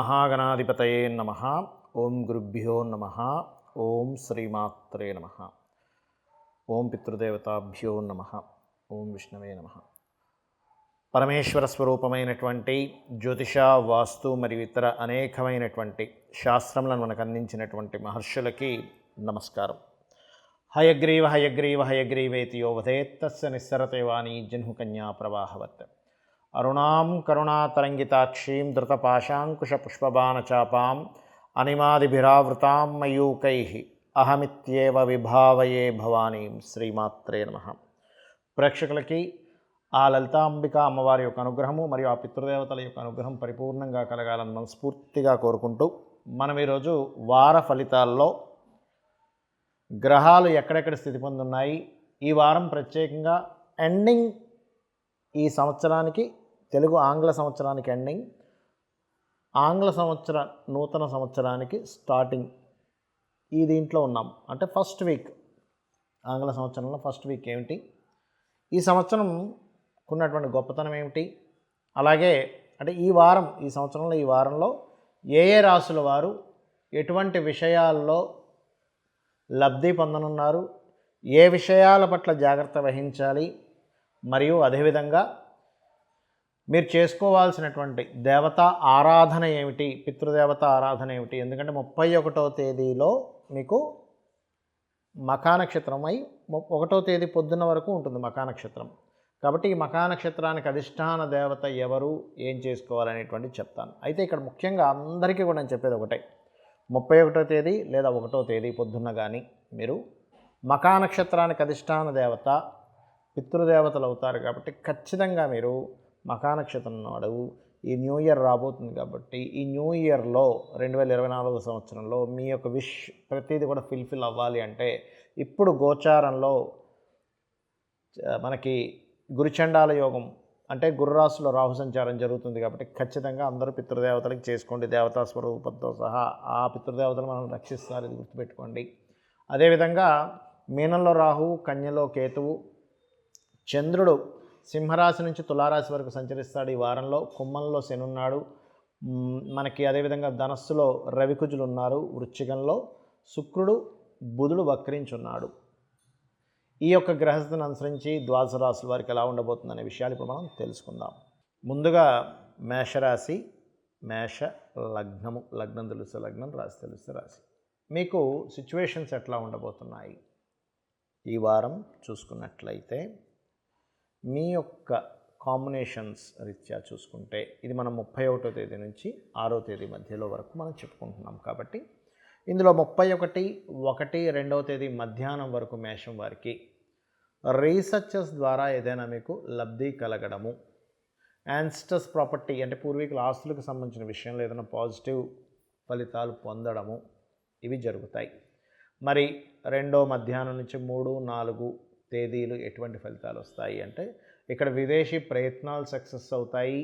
మహాగణాధిపతయే నమః. ఓం గురుభ్యో నమః. ఓం శ్రీమాత్రే నమః. ఓం పితృదేవతాభ్యో నమః. ఓం విష్ణవే నమః. పరమేశ్వర స్వరూపమైనటువంటి జ్యోతిష, వాస్తు మరియు ఇతర అనేకమైనటువంటి శాస్త్రములను మనకు అందించినటువంటి మహర్షులకి నమస్కారం. హయగ్రీవ హయగ్రీవ హయగ్రీవేతి యో వదేత్తస్య నిస్సరతే వాణీ జహ్నుకన్యా ప్రవాహవత్. అరుణాం కరుణాతరంగితాక్షీం ధృతపాశాంకుశపుష్పబాణచాపాం అనిమాదిభిరావృతాం మయూకైః అహమిత్యేవ విభావయే భవానీం. శ్రీమాత్రే నమః. ప్రేక్షకులకి ఆ లలితాంబిక అమ్మవారి యొక్క అనుగ్రహము మరియు ఆ పితృదేవతల యొక్క అనుగ్రహం పరిపూర్ణంగా కలగాలని మనస్ఫూర్తిగా కోరుకుంటూ మనం ఈరోజు వార ఫలితాల్లో గ్రహాలు ఎక్కడెక్కడ స్థితి పొందున్నాయి, ఈ వారం ప్రత్యేకంగా ఎండింగ్, ఈ సంవత్సరానికి తెలుగు ఆంగ్ల సంవత్సరానికి ఎండింగ్, ఆంగ్ల సంవత్సర నూతన సంవత్సరానికి స్టార్టింగ్, ఈ దీంట్లో ఉన్నాం. అంటే ఫస్ట్ వీక్, ఆంగ్ల సంవత్సరంలో ఫస్ట్ వీక్ ఏమిటి, ఈ సంవత్సరం ఉన్నటువంటి గొప్పతనం ఏమిటి, అలాగే అంటే ఈ వారం, ఈ సంవత్సరంలో ఈ వారంలో ఏ ఏ రాసుల వారు ఎటువంటి విషయాల్లో లబ్ధి పొందనున్నారు, ఏ విషయాల పట్ల జాగ్రత్త వహించాలి, మరియు అదేవిధంగా మీరు చేసుకోవాల్సినటువంటి దేవతా ఆరాధన ఏమిటి, పితృదేవత ఆరాధన ఏమిటి. ఎందుకంటే 31వ తేదీలో మీకు మఖా నక్షత్రం అయి 1వ తేదీ పొద్దున్న వరకు ఉంటుంది మఖా నక్షత్రం. కాబట్టి ఈ మఖా నక్షత్రానికి అధిష్టాన దేవత ఎవరు, ఏం చేసుకోవాలనేటువంటి చెప్తాను. అయితే ఇక్కడ ముఖ్యంగా అందరికీ కూడా నేను చెప్పేది ఒకటే, 31వ తేదీ లేదా 1వ తేదీ పొద్దున్న కానీ మీరు మఖా నక్షత్రానికి అధిష్టాన దేవత పితృదేవతలు అవుతారు. కాబట్టి ఖచ్చితంగా మీరు మఖా నక్షత్రం నాడు, ఈ న్యూ ఇయర్ రాబోతుంది కాబట్టి ఈ న్యూ ఇయర్లో 2024 సంవత్సరంలో మీ యొక్క విష్ ప్రతిదీ కూడా ఫిల్ఫిల్ అవ్వాలి అంటే ఇప్పుడు గోచారంలో మనకి గురుచండాల యోగం అంటే గురురాశిలో రాహు సంచారం జరుగుతుంది. కాబట్టి ఖచ్చితంగా అందరూ పితృదేవతలకు చేసుకోండి, దేవతా స్వరూపంతో సహా ఆ పితృదేవతలు మనం రక్షిస్తారు, ఇది గుర్తుపెట్టుకోండి. అదేవిధంగా మీనంలో రాహు, కన్యలో కేతువు, చంద్రుడు సింహరాశి నుంచి తులారాశి వరకు సంచరిస్తాడు. ఈ వారంలో కుంభంలో శని ఉన్నాడు మనకి. అదేవిధంగా ధనస్సులో రవికుజులు ఉన్నారు, వృశ్చికంలో శుక్రుడు, బుధుడు వక్రించున్నాడు. ఈ యొక్క గ్రహస్థితిని అనుసరించి ద్వాదశ రాశుల వారికి ఎలా ఉండబోతుందనే విషయాలు ఇప్పుడు మనం తెలుసుకుందాం. ముందుగా మేషరాశి, మేష లగ్నము, లగ్నం తెలిస్తే లగ్నం, రాశి తెలిస్తే రాశి. మీకు సిచ్యువేషన్స్ ఎట్లా ఉండబోతున్నాయి ఈ వారం చూసుకున్నట్లయితే, మీ యొక్క కాంబినేషన్స్ రీత్యా చూసుకుంటే ఇది మనం 31వ తేదీ నుంచి 6వ తేదీ మధ్యలో వరకు మనం చెప్పుకుంటున్నాం. కాబట్టి ఇందులో 31, 1, 2వ తేదీ మధ్యాహ్నం వరకు మేషం వారికి రీసెర్చెస్ ద్వారా ఏదైనా మీకు లబ్ధి కలగడము, యాన్స్టస్ ప్రాపర్టీ అంటే పూర్వీకుల ఆస్తులకు సంబంధించిన విషయంలో ఏదైనా పాజిటివ్ ఫలితాలు పొందడము, ఇవి జరుగుతాయి. మరి 2వ మధ్యాహ్నం నుంచి 3, 4 తేదీలు ఎటువంటి ఫలితాలు వస్తాయి అంటే ఇక్కడ విదేశీ ప్రయత్నాలు సక్సెస్ అవుతాయి.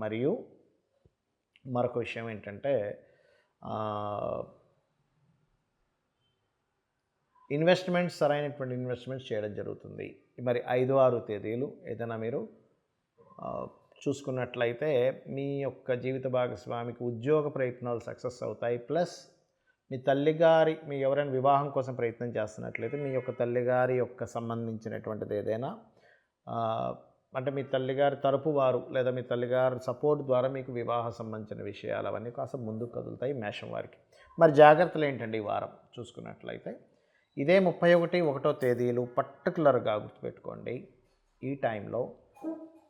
మరియు మరొక విషయం ఏంటంటే ఇన్వెస్ట్మెంట్స్, సరైనటువంటి ఇన్వెస్ట్మెంట్స్ చేయడం జరుగుతుంది. మరి 5, 6 తేదీలు ఏదైనా మీరు చూసుకున్నట్లయితే మీ యొక్క జీవిత భాగస్వామికి ఉద్యోగ ప్రయత్నాలు సక్సెస్ అవుతాయి. ప్లస్ మీ తల్లిగారి, మీ ఎవరైనా వివాహం కోసం ప్రయత్నం చేస్తున్నట్లయితే మీ యొక్క తల్లిగారి యొక్క సంబంధించినటువంటిది ఏదైనా అంటే మీ తల్లిగారి తరపు వారు లేదా మీ తల్లిగారి సపోర్ట్ ద్వారా మీకు వివాహ సంబంధించిన విషయాలు అవన్నీ కాస్త ముందుకు కదులుతాయి మేషం వారికి. మరి జాగ్రత్తలు ఏంటండి ఈ వారం చూసుకున్నట్లయితే, ఇదే 31, 1వ తేదీలు పర్టికులర్గా గుర్తుపెట్టుకోండి. ఈ టైంలో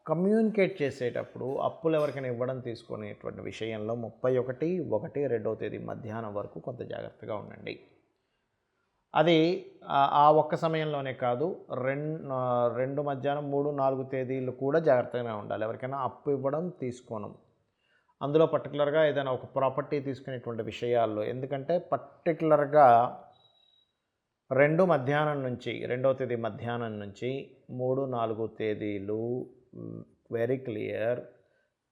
కమ్యూనికేట్ చేసేటప్పుడు అప్పులు ఎవరికైనా ఇవ్వడం తీసుకునేటువంటి విషయంలో 31, 1, 2వ తేదీ మధ్యాహ్నం వరకు కొంత జాగ్రత్తగా ఉండండి. అది ఆ ఒక్క సమయంలోనే కాదు, 2 మధ్యాహ్నం 3, 4 తేదీలు కూడా జాగ్రత్తగానే ఉండాలి. ఎవరికైనా అప్పు ఇవ్వడం తీసుకోవడం, అందులో పర్టికులర్గా ఏదైనా ఒక ప్రాపర్టీ తీసుకునేటువంటి విషయాల్లో. ఎందుకంటే పర్టికులర్గా 2 మధ్యాహ్నం నుంచి 2వ తేదీ మధ్యాహ్నం నుంచి 3, 4 తేదీలు వెరీ క్లియర్,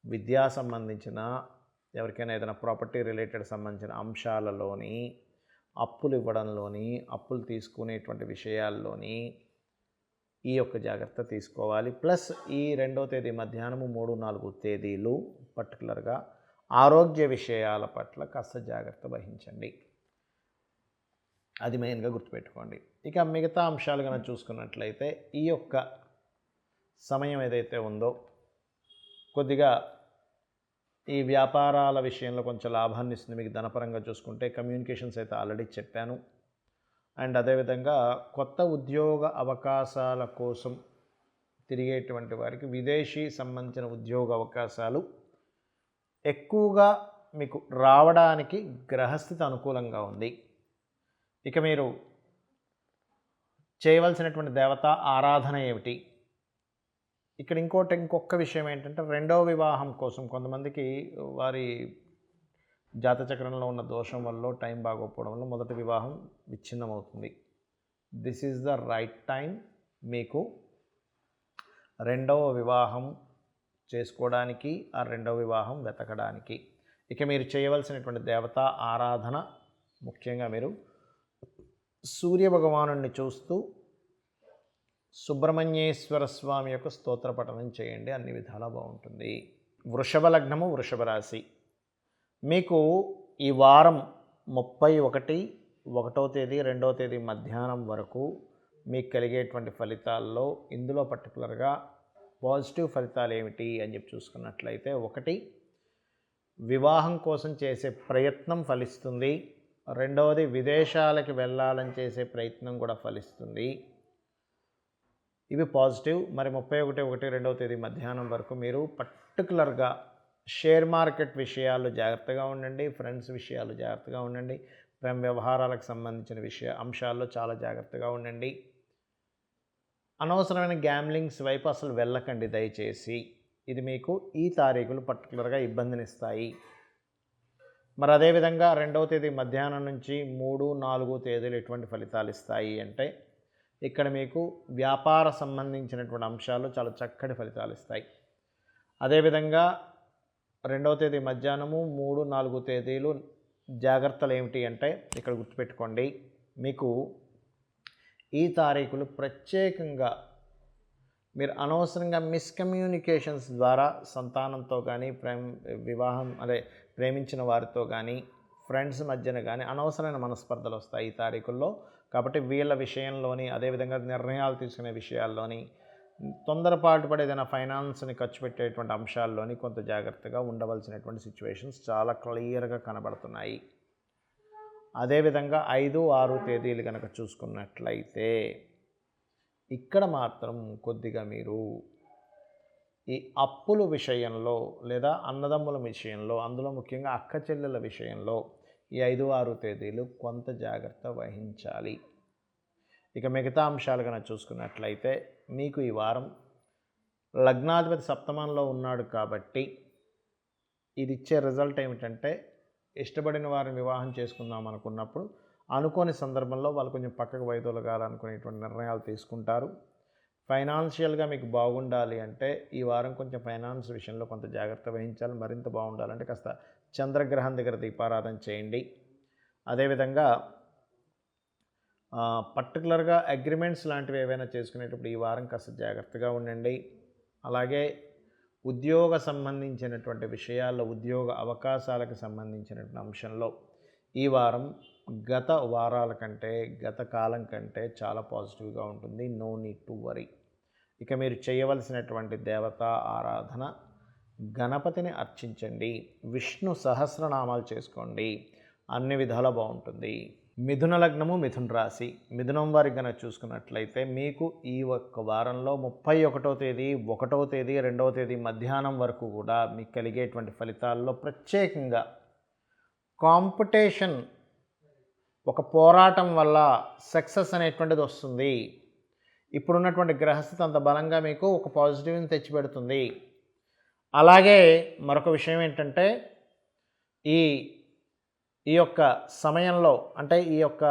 విద్యా సంబంధించిన ఎవరికైనా ఏదైనా ప్రాపర్టీ రిలేటెడ్ సంబంధించిన అంశాలలోని, అప్పులు ఇవ్వడంలోని, అప్పులు తీసుకునేటువంటి విషయాల్లోని ఈ యొక్క జాగ్రత్త తీసుకోవాలి. ప్లస్ ఈ 2వ తేదీ మధ్యాహ్నము 3, 4 తేదీలు పర్టికులర్గా ఆరోగ్య విషయాల పట్ల కాస్త జాగ్రత్త వహించండి. అది మెయిన్గా గుర్తుపెట్టుకోండి. ఇక మిగతా అంశాలు కనుక చూసుకున్నట్లయితే ఈ యొక్క సమయం ఏదైతే ఉందో కొద్దిగా ఈ వ్యాపారాల విషయంలో కొంచెం లాభాన్ని ఇస్తుంది. మీకు ధనపరంగా చూసుకుంటే కమ్యూనికేషన్స్ అయితే ఆల్రెడీ చెప్పాను. అండ్ అదేవిధంగా కొత్త ఉద్యోగ అవకాశాల కోసం తిరిగేటువంటి వారికి విదేశీ సంబంధించిన ఉద్యోగ అవకాశాలు ఎక్కువగా మీకు రావడానికి గ్రహస్థితి అనుకూలంగా ఉంది. ఇక మీరు చేయవలసినటువంటి దేవతా ఆరాధన ఏమిటి? ఇక్కడ ఇంకొక విషయం ఏంటంటే రెండవ వివాహం కోసం కొంతమందికి వారి జాతచక్రంలో ఉన్న దోషం వల్ల టైం బాగోకపోవడం వల్ల మొదటి వివాహం విచ్ఛిన్నమవుతుంది. This is the right time మీకు రెండవ వివాహం చేసుకోవడానికి, ఆ రెండవ వివాహం వెతకడానికి. ఇక మీరు చేయవలసినటువంటి దేవతా ఆరాధన ముఖ్యంగా మీరు సూర్య భగవానుడిని చూస్తూ సుబ్రహ్మణ్యేశ్వర స్వామి యొక్క స్తోత్ర పఠనం చేయండి. అన్ని విధాలా బాగుంటుంది. వృషభ లగ్నము, వృషభ రాశి. మీకు ఈ వారం 31, 1వ తేదీ, 2వ తేదీ మధ్యాహ్నం వరకు మీకు కలిగేటువంటి ఫలితాల్లో ఇందులో పర్టికులర్గా పాజిటివ్ ఫలితాలు ఏమిటి అని చెప్పి చూసుకున్నట్లయితే, 1, వివాహం కోసం చేసే ప్రయత్నం ఫలిస్తుంది. 2వది విదేశాలకి వెళ్ళాలని చేసే ప్రయత్నం కూడా ఫలిస్తుంది. ఇవి పాజిటివ్. మరి 31, 2వ తేదీ మధ్యాహ్నం వరకు మీరు పర్టికులర్గా షేర్ మార్కెట్ విషయాలు జాగ్రత్తగా ఉండండి, ఫ్రెండ్స్ విషయాలు జాగ్రత్తగా ఉండండి, ప్రేమ వ్యవహారాలకు సంబంధించిన అంశాల్లో చాలా జాగ్రత్తగా ఉండండి. అనవసరమైన గ్యామ్లింగ్స్ వైపు అసలు వెళ్ళకండి దయచేసి. ఇది మీకు ఈ తారీఖులు పర్టికులర్గా ఇబ్బందినిస్తాయి. మరి అదేవిధంగా 2వ తేదీ మధ్యాహ్నం నుంచి 3, 4 తేదీలు ఎటువంటి ఫలితాలు ఇస్తాయి అంటే, ఇక్కడ మీకు వ్యాపార సంబంధించినటువంటి అంశాలు చాలా చక్కటి ఫలితాలు ఇస్తాయి. అదేవిధంగా 2వ తేదీ మధ్యాహ్నము, 3, 4 తేదీలు జాగ్రత్తలు ఏమిటి అంటే, ఇక్కడ గుర్తుపెట్టుకోండి, మీకు ఈ తారీఖులు ప్రత్యేకంగా మీరు అనవసరంగా మిస్కమ్యూనికేషన్స్ ద్వారా సంతానంతో కానీ, ప్రేమించిన వారితో కానీ, ఫ్రెండ్స్ మధ్యన కానీ అనవసరమైన మనస్పర్ధలు వస్తాయి ఈ తారీఖుల్లో. కాబట్టి వీళ్ళ విషయంలోని, అదేవిధంగా నిర్ణయాలు తీసుకునే విషయాల్లోని, తొందరపాటు పడి ఏదైనా ఫైనాన్స్ని ఖర్చు పెట్టేటువంటి అంశాల్లోని కొంత జాగ్రత్తగా ఉండవలసినటువంటి సిచ్యువేషన్స్ చాలా క్లియర్గా కనబడుతున్నాయి. అదేవిధంగా 5, 6 తేదీలు కనుక చూసుకున్నట్లయితే ఇక్కడ మాత్రం కొద్దిగా మీరు ఈ అప్పుల విషయంలో లేదా అన్నదమ్ముల విషయంలో, అందులో ముఖ్యంగా అక్క చెల్లెల విషయంలో ఈ 5, 6 తేదీలు కొంత జాగ్రత్త వహించాలి. ఇక మిగతా అంశాలు కనుక చూసుకున్నట్లయితే మీకు ఈ వారం లగ్నాధిపతి సప్తమంలో ఉన్నాడు కాబట్టి ఇది ఇచ్చే రిజల్ట్ ఏమిటంటే, ఇష్టపడిన వారిని వివాహం చేసుకుందాం అనుకున్నప్పుడు అనుకోని సందర్భంలో వాళ్ళు కొంచెం పక్కకు వైదొలగాలనుకునేటువంటి నిర్ణయాలు తీసుకుంటారు. ఫైనాన్షియల్గా మీకు బాగుండాలి అంటే ఈ వారం కొంచెం ఫైనాన్స్ విషయంలో కొంత జాగ్రత్త వహించాలి. మరింత బాగుండాలంటే కాస్త చంద్రగ్రహం దగ్గర దీపారాధన చేయండి. అదేవిధంగా పర్టికులర్గా అగ్రిమెంట్స్ లాంటివి ఏవైనా చేసుకునేటప్పుడు ఈ వారం కాస్త జాగ్రత్తగా ఉండండి. అలాగే ఉద్యోగ సంబంధించినటువంటి విషయాల్లో, ఉద్యోగ అవకాశాలకు సంబంధించినటువంటి అంశంలో ఈ వారం గత వారాల కంటే, గత కాలం కంటే చాలా పాజిటివ్గా ఉంటుంది. No need to worry. ఇక మీరు చేయవలసినటువంటి దేవతా ఆరాధన, గణపతిని అర్చించండి, విష్ణు సహస్రనామాలు చేసుకోండి, అన్ని విధాలా బాగుంటుంది. మిథున లగ్నము, మిథున రాశి. మిథునం వారికి కనుక చూసుకున్నట్లయితే మీకు ఈ ఒక్క వారంలో 31వ తేదీ, 1వ తేదీ, 2వ తేదీ మధ్యాహ్నం వరకు కూడా మీకు కలిగేటువంటి ఫలితాల్లో ప్రత్యేకంగా కాంపిటీషన్, ఒక పోరాటం వల్ల సక్సెస్ అనేటువంటిది వస్తుంది. ఇప్పుడున్నటువంటి గ్రహస్థితి అంత బలంగా మీకు ఒక పాజిటివ్ని తెచ్చిపెడుతుంది. అలాగే మరొక విషయం ఏంటంటే, ఈ యొక్క సమయంలో అంటే ఈ యొక్క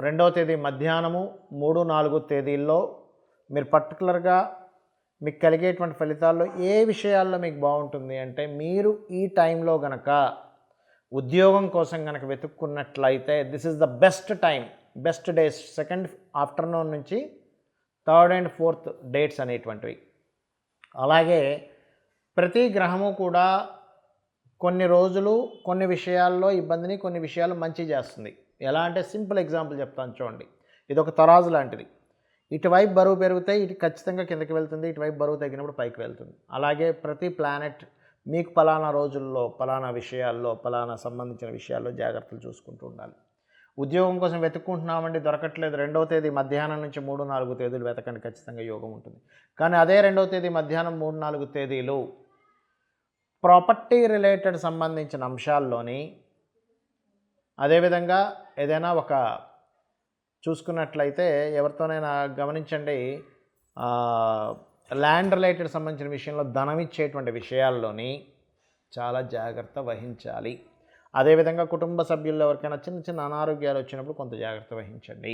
2వ తేదీ మధ్యాహ్నము, 3, 4 తేదీల్లో మీరు పర్టికులర్గా మీకు కలిగేటువంటి ఫలితాల్లో ఏ విషయాల్లో మీకు బాగుంటుంది అంటే, మీరు ఈ టైంలో గనక ఉద్యోగం కోసం కనుక వెతుక్కున్నట్లయితే this is the best time, best days, 2nd afternoon నుంచి 3rd and 4th డేట్స్ అనేటువంటివి. అలాగే ప్రతి గ్రహము కూడా కొన్ని రోజులు కొన్ని విషయాల్లో ఇబ్బందిని, కొన్ని విషయాలు మంచి చేస్తుంది. ఎలా అంటే సింపుల్ ఎగ్జాంపుల్ చెప్తాను చూడండి. ఇది ఒక తరాజు లాంటిది. ఇటువైపు బరువు పెరిగితే ఇటు ఖచ్చితంగా కిందకి వెళ్తుంది, ఇటువైపు బరువు తగ్గినప్పుడు పైకి వెళ్తుంది. అలాగే ప్రతి ప్లానెట్ మీకు పలానా రోజుల్లో, పలానా విషయాల్లో, పలానా సంబంధించిన విషయాల్లో జాగ్రత్తలు చూసుకుంటూ ఉండాలి. ఉద్యోగం కోసం వెతుక్కుంటున్నామండి, దొరకట్లేదు. 2వ తేదీ మధ్యాహ్నం నుంచి 3-4 తేదీలు వెతకండి, ఖచ్చితంగా యోగం ఉంటుంది. కానీ అదే 2వ తేదీ మధ్యాహ్నం 3-4 తేదీలు ప్రాపర్టీ రిలేటెడ్ సంబంధించిన అంశాల్లోని, అదేవిధంగా ఏదైనా ఒక చూసుకున్నట్లయితే ఎవరితోనైనా గమనించండి, ల్యాండ్ రిలేటెడ్ సంబంధించిన విషయంలో ధనం ఇచ్చేటువంటి విషయాల్లోని చాలా జాగ్రత్త వహించాలి. అదేవిధంగా కుటుంబ సభ్యుల్లో ఎవరికైనా చిన్న చిన్న అనారోగ్యాలు వచ్చినప్పుడు కొంత జాగ్రత్త వహించండి.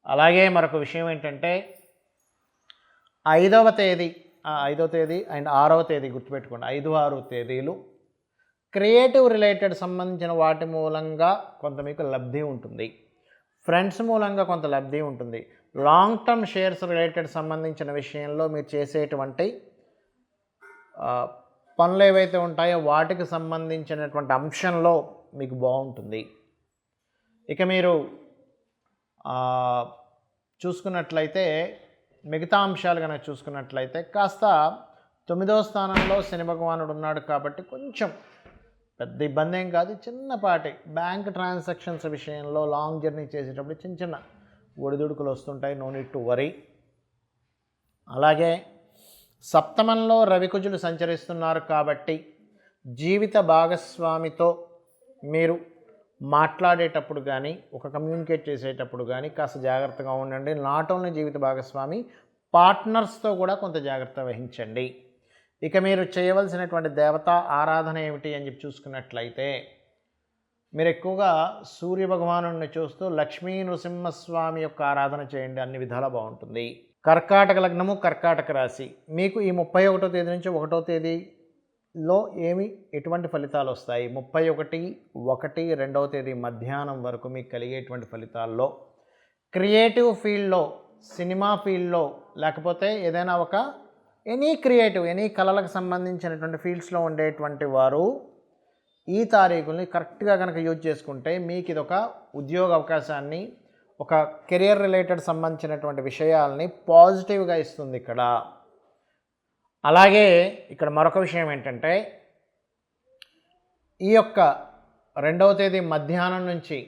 అలాగే మరొక విషయం ఏంటంటే 5వ తేదీ అండ్ 6వ తేదీ గుర్తుపెట్టుకోండి. 5-6 తేదీలు క్రియేటివ్ రిలేటెడ్ సంబంధించిన వాటి మూలంగా కొంత మీకు లబ్ధి ఉంటుంది. ఫ్రెండ్స్ మూలంగా కొంత లబ్ధి ఉంటుంది. లాంగ్ టర్మ్ షేర్స్ రిలేటెడ్ సంబంధించిన విషయంలో మీరు చేసేటువంటి పనులు ఏవైతే ఉంటాయో వాటికి సంబంధించినటువంటి అంశంలో మీకు బాగుంటుంది. ఇక మీరు చూసుకున్నట్లయితే మిగతా అంశాలు కనుక చూసుకున్నట్లయితే కాస్త 9వ స్థానంలో శని భగవానుడు ఉన్నాడు కాబట్టి కొంచెం పెద్ద ఇబ్బంది ఏం కాదు. చిన్నపాటి బ్యాంక్ ట్రాన్సాక్షన్స్ విషయంలో లాంగ్ జర్నీ చేసేటప్పుడు చిన్న చిన్న ఒడిదుడుకులు వస్తుంటాయి. No need to worry. అలాగే సప్తమంలో రవికుజులు సంచరిస్తున్నారు కాబట్టి జీవిత భాగస్వామితో మీరు మాట్లాడేటప్పుడు కానీ, ఒక కమ్యూనికేట్ చేసేటప్పుడు కానీ కాస్త జాగ్రత్తగా ఉండండి. నాట్ ఓన్లీ జీవిత భాగస్వామి, పార్ట్నర్స్తో కూడా కొంత జాగ్రత్త వహించండి. ఇక మీరు చేయవలసినటువంటి దేవతా ఆరాధన ఏమిటి అని చెప్పి చూసుకున్నట్లయితే మీరు ఎక్కువగా సూర్య భగవానుడిని చూస్తూ లక్ష్మీ నృసింహస్వామి యొక్క ఆరాధన చేయండి, అన్ని విధాలా బాగుంటుంది. కర్కాటక లగ్నము, కర్కాటక రాశి. మీకు ఈ 31వ తేదీ నుంచి 1వ తేదీలో ఎటువంటి ఫలితాలు వస్తాయి? 31/1/2వ తేదీ మధ్యాహ్నం వరకు మీకు కలిగేటువంటి ఫలితాల్లో క్రియేటివ్ ఫీల్డ్లో, సినిమా ఫీల్డ్లో, లేకపోతే ఏదైనా ఒక ఎనీ కళలకు సంబంధించినటువంటి ఫీల్డ్స్లో ఉండేటువంటి వారు ఈ తారీఖుల్ని కరెక్ట్గా కనుక యూజ్ చేసుకుంటే మీకు ఇది ఒక ఉద్యోగ అవకాశాన్ని, ఒక కెరియర్ రిలేటెడ్ సంబంధించినటువంటి విషయాల్ని పాజిటివ్గా ఇస్తుంది ఇక్కడ. అలాగే ఇక్కడ మరొక విషయం ఏంటంటే ఈ యొక్క 2వ తేదీ మధ్యాహ్నం నుంచి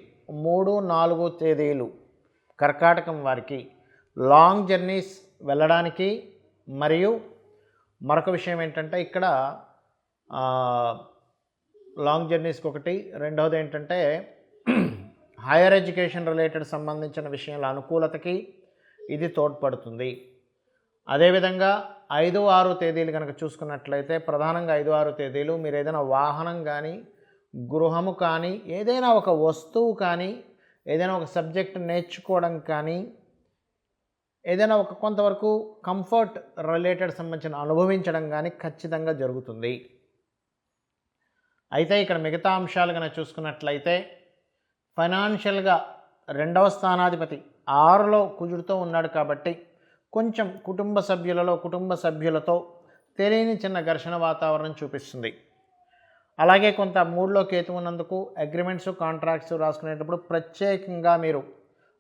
3-4 తేదీలు కర్కాటకం వారికి లాంగ్ జర్నీస్ వెళ్ళడానికి, మరియు మరొక విషయం ఏంటంటే ఇక్కడ లాంగ్ జర్నీస్కి ఒకటి, రెండవది ఏంటంటే హైయర్ ఎడ్యుకేషన్ రిలేటెడ్ సంబంధించిన విషయాల అనుకూలతకి ఇది తోడ్పడుతుంది. అదేవిధంగా 5-6 తేదీలు కనుక చూసుకున్నట్లయితే ప్రధానంగా 5-6 తేదీలు మీరు ఏదైనా వాహనం కానీ, గృహము కానీ, ఏదైనా ఒక వస్తువు కానీ, ఏదైనా ఒక సబ్జెక్ట్ నేర్చుకోవడం కానీ, ఏదైనా ఒక కొంతవరకు కంఫర్ట్ రిలేటెడ్ సంబంధించిన అనుభవించడం కానీ ఖచ్చితంగా జరుగుతుంది. అయితే ఇక్కడ మిగతా అంశాలు కనుక చూసుకున్నట్లయితే ఫైనాన్షియల్గా 2వ స్థానాధిపతి 6లో కుజుడితో ఉన్నాడు కాబట్టి కొంచెం కుటుంబ సభ్యులతో తెలియని చిన్న ఘర్షణ వాతావరణం చూపిస్తుంది. అలాగే కొంత 3లో కేతు ఉన్నందుకు అగ్రిమెంట్స్, కాంట్రాక్ట్స్ రాసుకునేటప్పుడు ప్రత్యేకంగా మీరు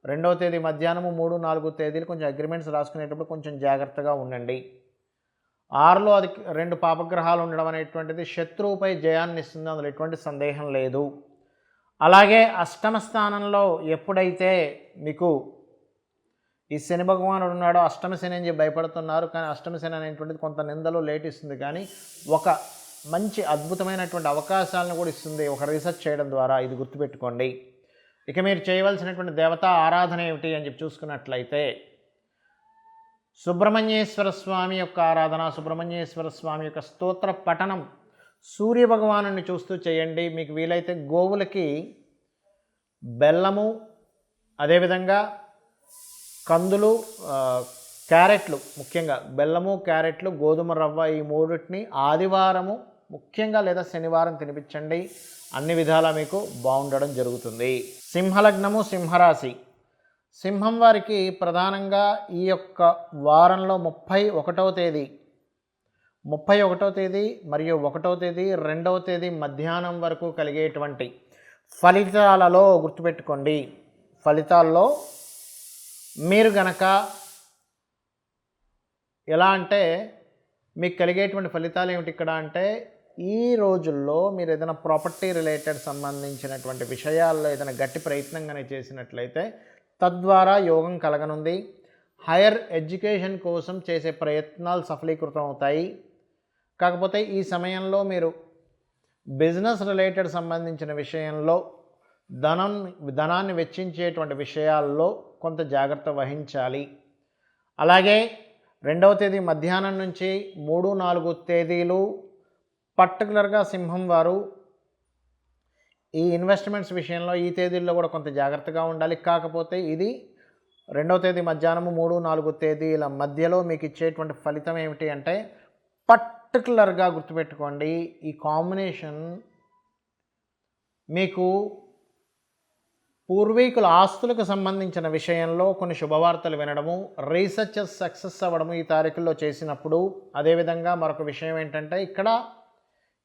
2వ తేదీ మధ్యాహ్నము 3-4 తేదీలు కొంచెం అగ్రిమెంట్స్ రాసుకునేటప్పుడు కొంచెం జాగ్రత్తగా ఉండండి. 6లో అది 2 పాపగ్రహాలు ఉండడం అనేటువంటిది శత్రువుపై జయాన్ని ఇస్తుంది, అందులో ఎటువంటి సందేహం లేదు. అలాగే 8వ స్థానంలో ఎప్పుడైతే మీకు ఈ శని భగవానుడు ఉన్నాడో, అష్టమ శని అని చెప్పి భయపడుతున్నారు, కానీ అష్టమ శని అనేటువంటిది కొంత నిందలు లేట్ ఇస్తుంది, కానీ ఒక మంచి అద్భుతమైనటువంటి అవకాశాలను కూడా ఇస్తుంది ఒక రీసెర్చ్ చేయడం ద్వారా. ఇది గుర్తుపెట్టుకోండి. ఇక మీరు చేయవలసినటువంటి దేవతా ఆరాధన ఏమిటి అని చెప్పి చూసుకున్నట్లయితే సుబ్రహ్మణ్యేశ్వర స్వామి యొక్క ఆరాధన, సుబ్రహ్మణ్యేశ్వర స్వామి యొక్క స్తోత్ర పఠనం సూర్య భగవానుని చూస్తూ చేయండి. మీకు వీలైతే గోవులకి బెల్లము, అదేవిధంగా కందులు, క్యారెట్లు, ముఖ్యంగా బెల్లము, క్యారెట్లు, గోధుమ రవ్వ, ఈ మూడింటిని ఆదివారము ముఖ్యంగా లేదా శనివారం తినిపించండి. అన్ని విధాలా మీకు బాగుండడం జరుగుతుంది. సింహలగ్నము, సింహరాశి. సింహం వారికి ప్రధానంగా ఈ యొక్క వారంలో 31వ తేదీ 31వ తేదీ మరియు 1వ తేదీ 2వ తేదీ మధ్యాహ్నం వరకు కలిగేటువంటి ఫలితాలలో గుర్తుపెట్టుకోండి, ఫలితాల్లో మీరు గనక ఎలా అంటే మీకు కలిగేటువంటి ఫలితాలు ఏమిటి ఇక్కడ అంటే, ఈ రోజుల్లో మీరు ఏదైనా ప్రాపర్టీ రిలేటెడ్ సంబంధించినటువంటి విషయాల్లో ఏదైనా గట్టి ప్రయత్నంగానే చేసినట్లయితే తద్వారా యోగం కలగనుంది. హైయర్ ఎడ్యుకేషన్ కోసం చేసే ప్రయత్నాలు సఫలీకృతం అవుతాయి. కాకపోతే ఈ సమయంలో మీరు బిజినెస్ రిలేటెడ్ సంబంధించిన విషయంలో ధనాన్ని వెచ్చించేటువంటి విషయాల్లో కొంత జాగ్రత్త వహించాలి. అలాగే 2వ తేదీ మధ్యాహ్నం నుంచి 3, 4 తేదీలు పర్టికులర్గా సింహం వారు ఈ ఇన్వెస్ట్మెంట్స్ విషయంలో ఈ తేదీల్లో కూడా కొంత జాగ్రత్తగా ఉండాలి. కాకపోతే ఇది 2వ తేదీ మధ్యాహ్నం 3, 4 తేదీల మధ్యలో మీకు ఇచ్చేటువంటి ఫలితం ఏమిటి అంటే, పర్టికులర్గా గుర్తుపెట్టుకోండి, ఈ కాంబినేషన్ మీకు పూర్వీకుల ఆస్తులకు సంబంధించిన విషయంలో కొన్ని శుభవార్తలు వినడము, రీసెర్చెస్ సక్సెస్ అవ్వడము ఈ తారీఖుల్లో చేసినప్పుడు. అదేవిధంగా మరొక విషయం ఏంటంటే, ఇక్కడ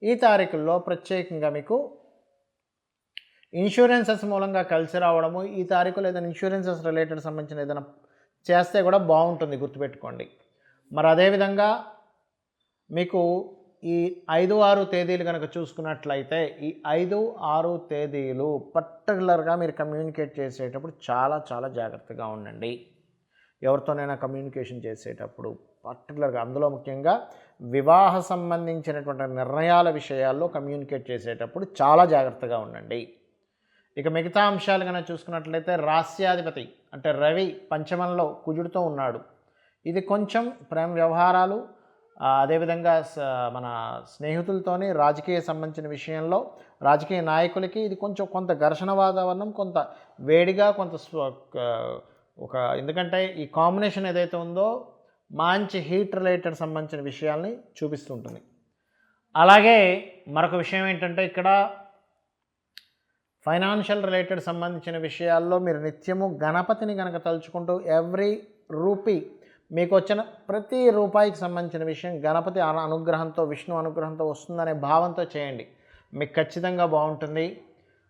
ఈ తారీఖుల్లో ప్రత్యేకంగా మీకు ఇన్సూరెన్సెస్ మూలంగా కలిసి రావడము, ఈ తారీఖులో ఏదైనా ఇన్సూరెన్సెస్ రిలేటెడ్ సంబంధించిన ఏదైనా చేస్తే కూడా బాగుంటుంది, గుర్తుపెట్టుకోండి. మరి అదేవిధంగా మీకు ఈ 5, 6 తేదీలు కనుక చూసుకున్నట్లయితే, ఈ 5, 6 తేదీలు పర్టికులర్గా మీరు కమ్యూనికేట్ చేసేటప్పుడు చాలా చాలా జాగ్రత్తగా ఉండండి. ఎవరితోనైనా కమ్యూనికేషన్ చేసేటప్పుడు పర్టికులర్గా, అందులో ముఖ్యంగా వివాహ సంబంధించినటువంటి నిర్ణయాల విషయాల్లో కమ్యూనికేట్ చేసేటప్పుడు చాలా జాగ్రత్తగా ఉండండి. ఇక మిగతా అంశాలు కనుక చూసుకున్నట్లయితే, రాస్యాధిపతి అంటే రవి పంచమంలో కుజుడితో ఉన్నాడు. ఇది కొంచెం ప్రేమ వ్యవహారాలు, అదేవిధంగా మన స్నేహితులతోని రాజకీయ సంబంధించిన విషయంలో రాజకీయ నాయకులకి ఇది కొంత ఘర్షణ వాతావరణం, కొంత వేడిగా, కొంత ఎందుకంటే ఈ కాంబినేషన్ ఏదైతే ఉందో మంచి హీట్ రిలేటెడ్ సంబంధించిన విషయాల్ని చూపిస్తుంటుంది. అలాగే మరొక విషయం ఏంటంటే, ఇక్కడ ఫైనాన్షియల్ రిలేటెడ్ సంబంధించిన విషయాల్లో మీరు నిత్యము గణపతిని కనుక తలుచుకుంటూ ఎవ్రీ రూపీ, మీకు వచ్చిన ప్రతి రూపాయికి సంబంధించిన విషయం గణపతి అనుగ్రహంతో, విష్ణు అనుగ్రహంతో వస్తుందనే భావంతో చేయండి, మీకు ఖచ్చితంగా బాగుంటుంది.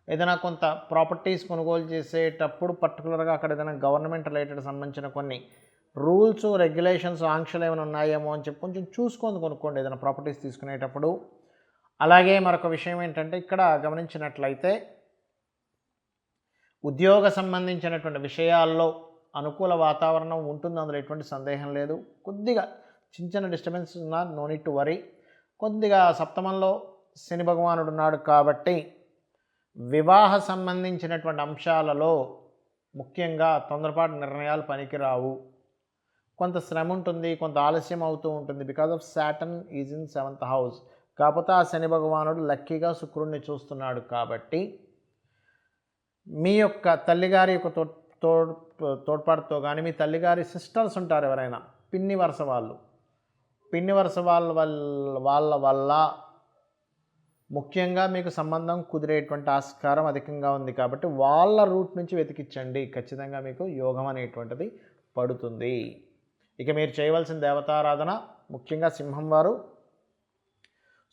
ఏదైనా కొంత ప్రాపర్టీస్ కొనుగోలు చేసేటప్పుడు పర్టికులర్గా అక్కడ ఏదైనా గవర్నమెంట్ రిలేటెడ్ సంబంధించిన కొన్ని రూల్స్, రెగ్యులేషన్స్, ఆంక్షలు ఏమైనా ఉన్నాయేమో అని చెప్పి కొంచెం చూసుకొని కొనుక్కోండి ఏదైనా ప్రాపర్టీస్ తీసుకునేటప్పుడు. అలాగే మరొక విషయం ఏంటంటే, ఇక్కడ గమనించినట్లయితే ఉద్యోగ సంబంధించినటువంటి విషయాల్లో అనుకూల వాతావరణం ఉంటుంది, అందులో ఎటువంటి సందేహం లేదు. కొద్దిగా చిన్న డిస్టర్బెన్స్ ఉన్నా, నో నీడ్ టు వరీ. కొద్దిగా సప్తమంలో శని భగవానుడు ఉన్నాడు కాబట్టి వివాహ సంబంధించినటువంటి అంశాలలో ముఖ్యంగా తొందరపాటు నిర్ణయాలు పనికిరావు. కొంత శ్రమ ఉంటుంది, కొంత ఆలస్యం అవుతూ ఉంటుంది, because of Saturn is in 7th house. కాకపోతే ఆ శని భగవానుడు లక్కీగా శుక్రుడిని చూస్తున్నాడు కాబట్టి మీ యొక్క తల్లిగారి యొక్క తోడ్పాటుతో కానీ, మీ తల్లిగారి సిస్టర్స్ ఉంటారు ఎవరైనా, పిన్ని వరుస వాళ్ళ వల్ల ముఖ్యంగా మీకు సంబంధం కుదిరేటువంటి ఆస్కారం అధికంగా ఉంది. కాబట్టి వాళ్ళ రూట్ నుంచి వెతికించండి, ఖచ్చితంగా మీకు యోగం అనేటువంటిది పడుతుంది. ఇక మీరు చేయవలసిన దేవతారాధన ముఖ్యంగా సింహం వారు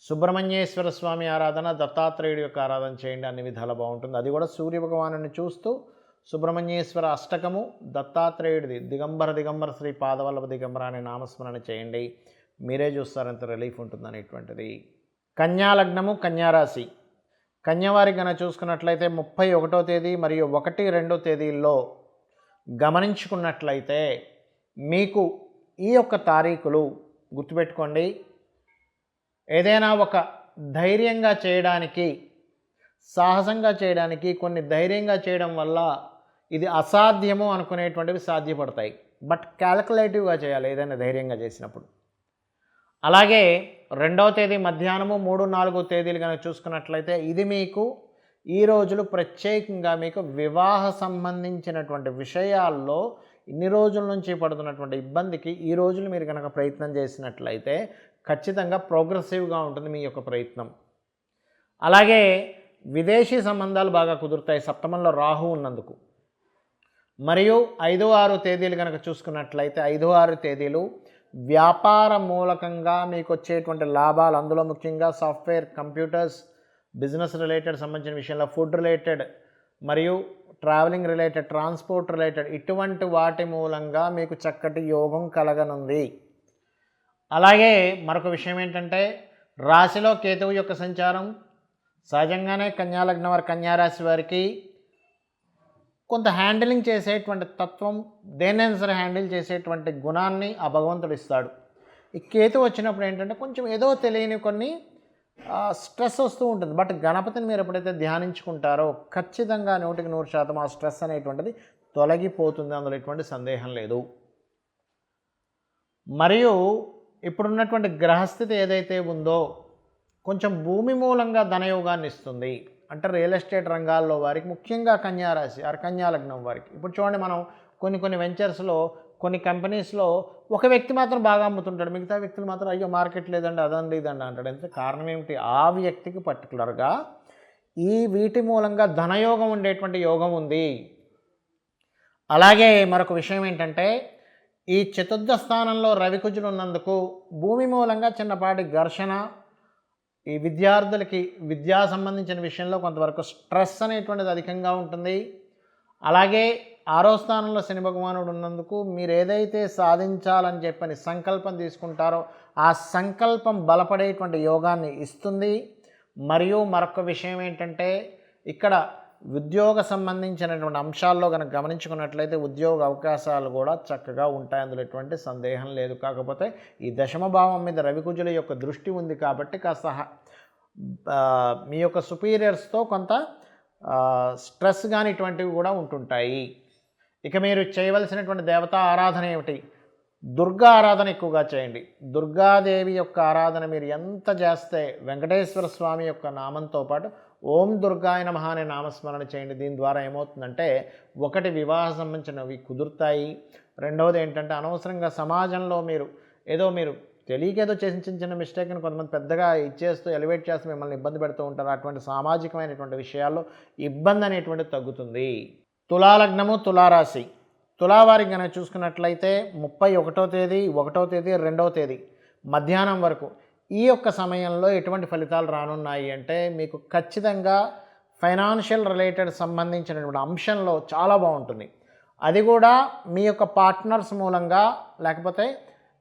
సుబ్రహ్మణ్యేశ్వర స్వామి ఆరాధన, దత్తాత్రేయుడి యొక్క ఆరాధన చేయండి, అన్ని విధాలా బాగుంటుంది. అది కూడా సూర్య భగవాను చూస్తూ సుబ్రహ్మణ్యేశ్వర అష్టకము, దత్తాత్రేయుడిది దిగంబర శ్రీ పాదవల్లభ దిగంబర అనే నామస్మరణ చేయండి, మీరే చూస్తారంత రిలీఫ్ ఉంటుంది అనేటువంటిది. కన్యా లగ్నము, కన్యారాశి. కన్యవారికి కనుక చూసుకున్నట్లయితే 31వ తేదీ మరియు 1, 2 తేదీల్లో గమనించుకున్నట్లయితే మీకు ఈ యొక్క తారీఖులు గుర్తుపెట్టుకోండి, ఏదైనా ఒక ధైర్యంగా చేయడానికి, సాహసంగా చేయడానికి, కొన్ని ధైర్యంగా చేయడం వల్ల ఇది అసాధ్యము అనుకునేటువంటివి సాధ్యపడతాయి. బట్ క్యాల్కులేటివ్గా చేయాలి ఏదైనా ధైర్యంగా చేసినప్పుడు. అలాగే 2వ తేదీ మధ్యాహ్నము 3, 4 తేదీలు కనుక చూసుకున్నట్లయితే ఇది మీకు ఈ రోజులు ప్రత్యేకంగా మీకు వివాహ సంబంధించినటువంటి విషయాల్లో ఇన్ని రోజుల నుంచి పడుతున్నటువంటి ఇబ్బందికి ఈ రోజులు మీరు కనుక ప్రయత్నం చేసినట్లయితే ఖచ్చితంగా ప్రోగ్రెసివ్గా ఉంటుంది మీ యొక్క ప్రయత్నం. అలాగే విదేశీ సంబంధాలు బాగా కుదురుతాయి సప్తమంలో రాహు ఉన్నందుకు. మరియు 5, 6 తేదీలు కనుక చూసుకున్నట్లయితే 5, 6 తేదీలు వ్యాపార మూలకంగా మీకు వచ్చేటువంటి లాభాలు, అందులో ముఖ్యంగా సాఫ్ట్వేర్, కంప్యూటర్స్, బిజినెస్ రిలేటెడ్ సంబంధించిన విషయంలో, ఫుడ్ రిలేటెడ్ మరియు ట్రావెలింగ్ రిలేటెడ్, ట్రాన్స్పోర్ట్ రిలేటెడ్ ఇటువంటి వాటి మూలంగా మీకు చక్కటి యోగం కలగనుంది. అలాగే మరొక విషయం ఏంటంటే రాశిలో కేతువు యొక్క సంచారం సహజంగానే కన్యాలగ్నం వారి, కన్యారాశి వారికి కొంత హ్యాండిలింగ్ చేసేటువంటి తత్వం, దేనైనా సరే హ్యాండిల్ చేసేటువంటి గుణాన్ని ఆ భగవంతుడు ఇస్తాడు. ఈ కేతు వచ్చినప్పుడు ఏంటంటే కొంచెం ఏదో తెలియని కొన్ని స్ట్రెస్ వస్తూ ఉంటుంది. బట్ గణపతిని మీరు ఎప్పుడైతే ధ్యానించుకుంటారో ఖచ్చితంగా 100% ఆ స్ట్రెస్ అనేటువంటిది తొలగిపోతుంది, అందులో ఎటువంటి సందేహం లేదు. మరియు ఇప్పుడున్నటువంటి గ్రహస్థితి ఏదైతే ఉందో కొంచెం భూమి మూలంగా ధనయోగాన్ని ఇస్తుంది. అంటే రియల్ ఎస్టేట్ రంగాల్లో వారికి, ముఖ్యంగా కన్యారాశి ఆర్ కన్యాలగ్నం వారికి, ఇప్పుడు చూడండి మనం కొన్ని వెంచర్స్లో, కొన్ని కంపెనీస్లో ఒక వ్యక్తి మాత్రం బాగా అమ్ముతుంటాడు, మిగతా వ్యక్తులు మాత్రం అయ్యో మార్కెట్ లేదండి, అదండి ఇదండి అంటాడు. అంటే కారణం ఏమిటి? ఆ వ్యక్తికి పర్టికులర్గా వీటి మూలంగా ధనయోగం ఉండేటువంటి యోగం ఉంది. అలాగే మరొక విషయం ఏంటంటే ఈ చతుర్థ స్థానంలో రవికుజులు ఉన్నందుకు భూమి మూలంగా చిన్నపాటి ఘర్షణ, ఈ విద్యార్థులకి విద్యా సంబంధించిన విషయంలో కొంతవరకు స్ట్రెస్ అనేటువంటిది అధికంగా ఉంటుంది. అలాగే 6వ స్థానంలో శని భగవానుడు ఉన్నందుకు మీరు ఏదైతే సాధించాలని చెప్పని సంకల్పం తీసుకుంటారో ఆ సంకల్పం బలపడేటువంటి యోగాన్ని ఇస్తుంది. మరియు మరొక విషయం ఏంటంటే ఇక్కడ ఉద్యోగ సంబంధించినటువంటి అంశాల్లో కనుక గమనించుకున్నట్లయితే ఉద్యోగ అవకాశాలు కూడా చక్కగా ఉంటాయి, అందులో ఎటువంటి సందేహం లేదు. కాకపోతే ఈ దశమ భావం మీద రవికుజుల యొక్క దృష్టి ఉంది కాబట్టి కాస్త మీ యొక్క సుపీరియర్స్తో కొంత స్ట్రెస్ కానీ ఇటువంటివి కూడా ఉంటుంటాయి. ఇక మీరు చేయవలసినటువంటి దేవతా ఆరాధన ఏమిటి? దుర్గా ఆరాధన ఎక్కువగా చేయండి. దుర్గాదేవి యొక్క ఆరాధన మీరు ఎంత చేస్తే వెంకటేశ్వర స్వామి యొక్క నామంతో పాటు ఓం దుర్గాయ నమః అనే నామస్మరణ చేయండి. దీని ద్వారా ఏమవుతుందంటే ఒకటి వివాహ సంబంధించినవి కుదురుతాయి, రెండవది ఏంటంటే అనవసరంగా సమాజంలో మీరు తెలియకేదో చేసిన చిన్న చిన్న మిస్టేక్ని కొంతమంది పెద్దగా ఇచ్చేస్తూ ఎలివేట్ చేస్తూ మిమ్మల్ని ఇబ్బంది పెడుతూ ఉంటారు. అటువంటి సామాజికమైనటువంటి విషయాల్లో ఇబ్బంది అనేటువంటిది తగ్గుతుంది. తులాలగ్నము, తులారాశి, తులావారికి కనుక చూసుకున్నట్లయితే 31వ తేదీ, 1వ తేదీ, 2వ తేదీ మధ్యాహ్నం వరకు ఈ యొక్క సమయంలో ఎటువంటి ఫలితాలు రానున్నాయి అంటే మీకు ఖచ్చితంగా ఫైనాన్షియల్ రిలేటెడ్ సంబంధించినటువంటి అంశంలో చాలా బాగుంటుంది. అది కూడా మీ యొక్క పార్ట్నర్స్ మూలంగా, లేకపోతే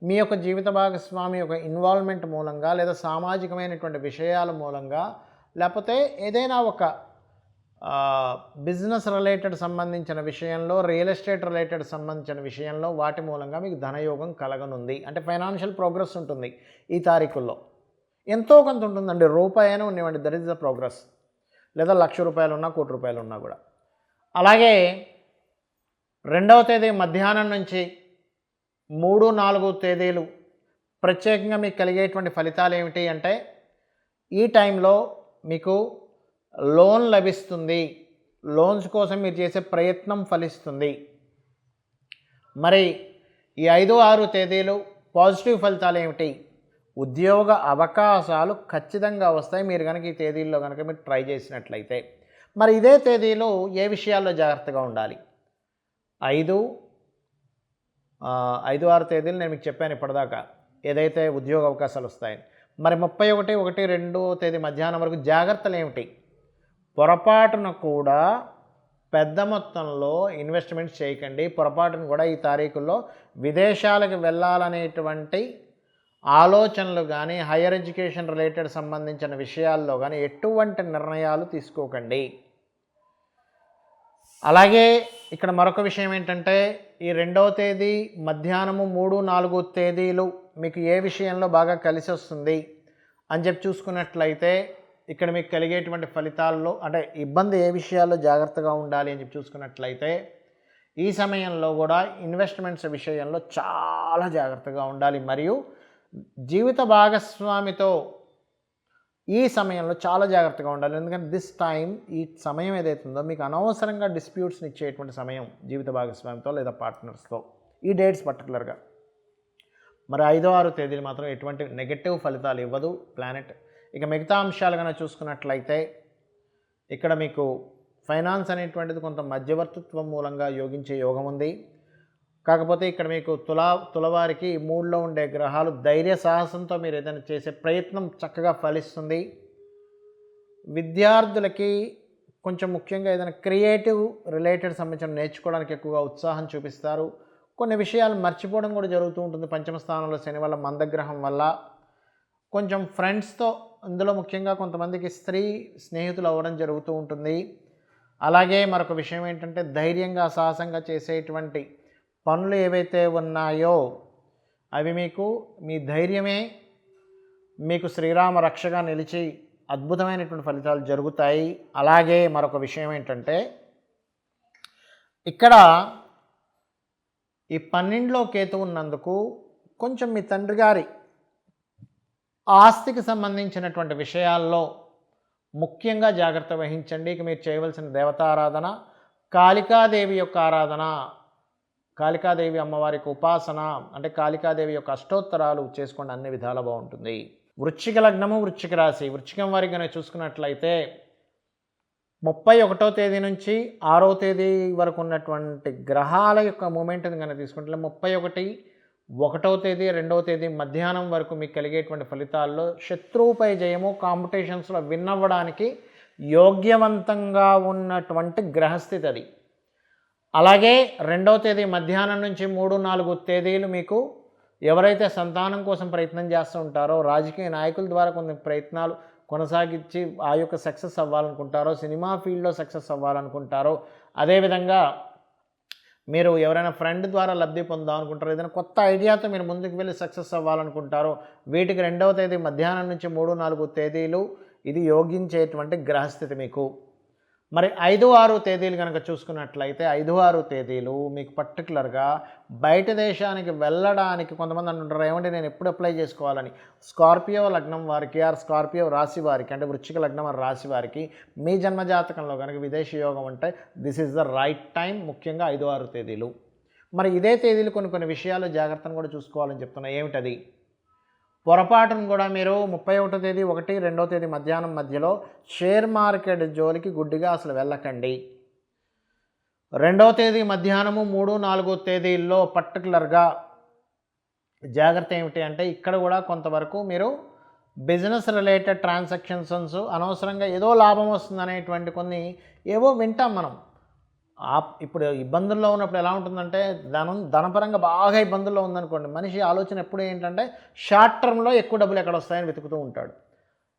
మీ యొక్క జీవిత భాగస్వామి యొక్క ఇన్వాల్వ్మెంట్ మూలంగా, లేదా సామాజికమైనటువంటి విషయాల మూలంగా, లేకపోతే ఏదైనా ఒక బిజినెస్ రిలేటెడ్ సంబంధించిన విషయంలో, రియల్ ఎస్టేట్ రిలేటెడ్ సంబంధించిన విషయంలో వాటి మూలంగా మీకు ధనయోగం కలగనుంది. అంటే ఫైనాన్షియల్ ప్రోగ్రెస్ ఉంటుంది ఈ తారీఖుల్లో. ఎంతో కొంత ఉంటుందండి, రూపాయి అయినా ఉండేవండి, దట్ ఈస్ ద ప్రోగ్రెస్. లేదా ₹1,00,000 ఉన్నా, ₹1,00,00,000 ఉన్నా కూడా. అలాగే 2వ తేదీ మధ్యాహ్నం నుంచి 3, 4 తేదీలు ప్రత్యేకంగా మీకు కలిగేటువంటి ఫలితాలు ఏమిటి అంటే ఈ టైంలో మీకు లోన్ లభిస్తుంది, లోన్స్ కోసం మీరు చేసే ప్రయత్నం ఫలిస్తుంది. మరి ఈ 5, 6 తేదీలు పాజిటివ్ ఫలితాలు ఏమిటి? ఉద్యోగ అవకాశాలు ఖచ్చితంగా వస్తాయి మీరు కనుక ఈ తేదీల్లో కనుక మీరు ట్రై చేసినట్లయితే. మరి ఇదే తేదీలో ఏ విషయాల్లో జాగ్రత్తగా ఉండాలి? 5, 6 తేదీలు నేను మీకు చెప్పాను ఇప్పటిదాకా ఏదైతే ఉద్యోగ అవకాశాలు వస్తాయని. మరి 31, 1, 2 తేదీ మధ్యాహ్నం వరకు జాగ్రత్తలు ఏమిటి? పొరపాటున కూడా పెద్ద మొత్తంలో ఇన్వెస్ట్మెంట్స్ చేయకండి. పొరపాటును కూడా ఈ తారీఖుల్లో విదేశాలకు వెళ్ళాలనేటువంటి ఆలోచనలు కానీ, హైయర్ ఎడ్యుకేషన్ రిలేటెడ్ సంబంధించిన విషయాల్లో కానీ ఎటువంటి నిర్ణయాలు తీసుకోకండి. అలాగే ఇక్కడ మరొక విషయం ఏంటంటే ఈ 2వ తేదీ మధ్యాహ్నము 3, 4 తేదీలు మీకు ఏ విషయంలో బాగా కలిసి వస్తుంది అని చెప్పి చూసుకున్నట్లయితే ఇక్కడ మీకు కలిగేటువంటి ఫలితాల్లో అంటే ఇబ్బంది ఏ విషయాల్లో జాగ్రత్తగా ఉండాలి అని చెప్పి చూసుకున్నట్లయితే ఈ సమయంలో కూడా ఇన్వెస్ట్మెంట్స్ విషయంలో చాలా జాగ్రత్తగా ఉండాలి. మరియు జీవిత భాగస్వామితో ఈ సమయంలో చాలా జాగ్రత్తగా ఉండాలి. ఎందుకంటే దిస్ టైం, ఈ సమయం ఏదైతుందో మీకు అనవసరంగా డిస్ప్యూట్స్ని ఇచ్చేటువంటి సమయం జీవిత భాగస్వామితో లేదా పార్ట్నర్స్తో, ఈ డేట్స్ పర్టికులర్గా. మరి 5, 6 తేదీలు మాత్రం ఎటువంటి నెగటివ్ ఫలితాలు ఇవ్వదు ప్లానెట్. ఇక మిగతా అంశాలు కనుక చూసుకున్నట్లయితే ఇక్కడ మీకు ఫైనాన్స్ అనేటువంటిది కొంత మధ్యవర్తిత్వం మూలంగా యోగించే యోగం ఉంది. కాకపోతే ఇక్కడ మీకు తులవారికి 3లో ఉండే గ్రహాలు ధైర్య సాహసంతో మీరు ఏదైనా చేసే ప్రయత్నం చక్కగా ఫలిస్తుంది. విద్యార్థులకి కొంచెం ముఖ్యంగా ఏదైనా క్రియేటివ్ రిలేటెడ్ సంబంధించిన నేర్చుకోవడానికి ఎక్కువగా ఉత్సాహం చూపిస్తారు. కొన్ని విషయాలు మర్చిపోవడం కూడా జరుగుతూ ఉంటుంది. పంచమ స్థానంలో శని వల్ల, మందగ్రహం వల్ల కొంచెం ఫ్రెండ్స్తో, అందులో ముఖ్యంగా కొంతమందికి స్త్రీ స్నేహితులు అవ్వడం జరుగుతూ ఉంటుంది. అలాగే మరొక విషయం ఏంటంటే ధైర్యంగా సాహసంగా చేసేటువంటి పనులు ఏవైతే ఉన్నాయో అవి మీకు మీ ధైర్యమే మీకు శ్రీరామ రక్షగా నిలిచి అద్భుతమైనటువంటి ఫలితాలు జరుగుతాయి. అలాగే మరొక విషయం ఏంటంటే ఇక్కడ ఈ 12లో కేతు ఉన్నందుకు కొంచెం మీ తండ్రి గారి ఆస్తికి సంబంధించినటువంటి విషయాల్లో ముఖ్యంగా జాగ్రత్త వహించండి. ఇక మీరు చేయవలసిన దేవతారాధన కాళికాదేవి యొక్క ఆరాధన, కాళికాదేవి అమ్మవారికి ఉపాసన, అంటే కాళికాదేవి యొక్క అష్టోత్తరాలు చేసుకోండి, అన్ని విధాల బాగుంటుంది. వృశ్చిక లగ్నము, వృశ్చిక రాశి. వృశ్చికం వారికి కనుక చూసుకున్నట్లయితే 31వ తేదీ నుంచి 6వ తేదీ వరకు ఉన్నటువంటి గ్రహాల యొక్క మూమెంట్ని కనుక తీసుకుంటే 31, 1వ తేదీ, 2వ తేదీ మధ్యాహ్నం వరకు మీకు కలిగేటువంటి ఫలితాల్లో శత్రువుపై జయము, కాంపిటీషన్స్లో విన్ అవ్వడానికి యోగ్యవంతంగా ఉన్నటువంటి గ్రహస్థితి అది. అలాగే 2వ తేదీ మధ్యాహ్నం నుంచి 3, 4 తేదీలు మీకు ఎవరైతే సంతానం కోసం ప్రయత్నం చేస్తూ ఉంటారో, రాజకీయ నాయకుల ద్వారా కొన్ని ప్రయత్నాలు కొనసాగించి ఆ యొక్క సక్సెస్ అవ్వాలనుకుంటారో, సినిమా ఫీల్డ్లో సక్సెస్ అవ్వాలనుకుంటారో, అదేవిధంగా మీరు ఎవరైనా ఫ్రెండ్ ద్వారా లబ్ధి పొందాం అనుకుంటారో, ఏదైనా కొత్త ఐడియాతో మీరు ముందుకు వెళ్ళి సక్సెస్ అవ్వాలనుకుంటారో, వీటికి 2వ తేదీ మధ్యాహ్నం నుంచి 3, 4 తేదీలు ఇది యోగించేటువంటి గ్రహస్థితి మీకు. మరి 5, 6 తేదీలు కనుక చూసుకున్నట్లయితే 5, 6 తేదీలు మీకు పర్టికులర్గా బయట దేశానికి వెళ్ళడానికి కొంతమంది అంటుంటారు, ఏమంటే నేను ఎప్పుడు అప్లై చేసుకోవాలని. స్కార్పియో లగ్నం వారికి ఆర్ స్కార్పియో రాశి వారికి, అంటే వృశ్చిక లగ్నం అని రాశి వారికి మీ జన్మజాతకంలో కనుక విదేశీ యోగం అంటే this is the right time, ముఖ్యంగా 5, 6 తేదీలు. మరి ఇదే తేదీలు కొన్ని విషయాలు జాగ్రత్తను కూడా చూసుకోవాలని చెప్తున్నా. ఏమిటది? పొరపాటును కూడా మీరు 31వ తేదీ 1, 2వ తేదీ మధ్యాహ్నం మధ్యలో షేర్ మార్కెట్ జోలికి గుడ్డిగా అసలు వెళ్ళకండి. 2వ తేదీ మధ్యాహ్నము 3, 4 తేదీల్లో పర్టికులర్గా జాగ్రత్త ఏమిటి అంటే ఇక్కడ కూడా కొంతవరకు మీరు బిజినెస్ రిలేటెడ్ ట్రాన్సాక్షన్స్ అనవసరంగా ఏదో లాభం వస్తుంది అనేటువంటి కొన్ని ఏవో వింటాం మనం. ఇప్పుడు ఇబ్బందుల్లో ఉన్నప్పుడు ఎలా ఉంటుందంటే ధనపరంగా బాగా ఇబ్బందుల్లో ఉందనుకోండి, మనిషి ఆలోచన ఎప్పుడు ఏంటంటే షార్ట్ టర్మ్లో ఎక్కువ డబ్బులు ఎక్కడ వస్తాయని వెతుకుతూ ఉంటాడు.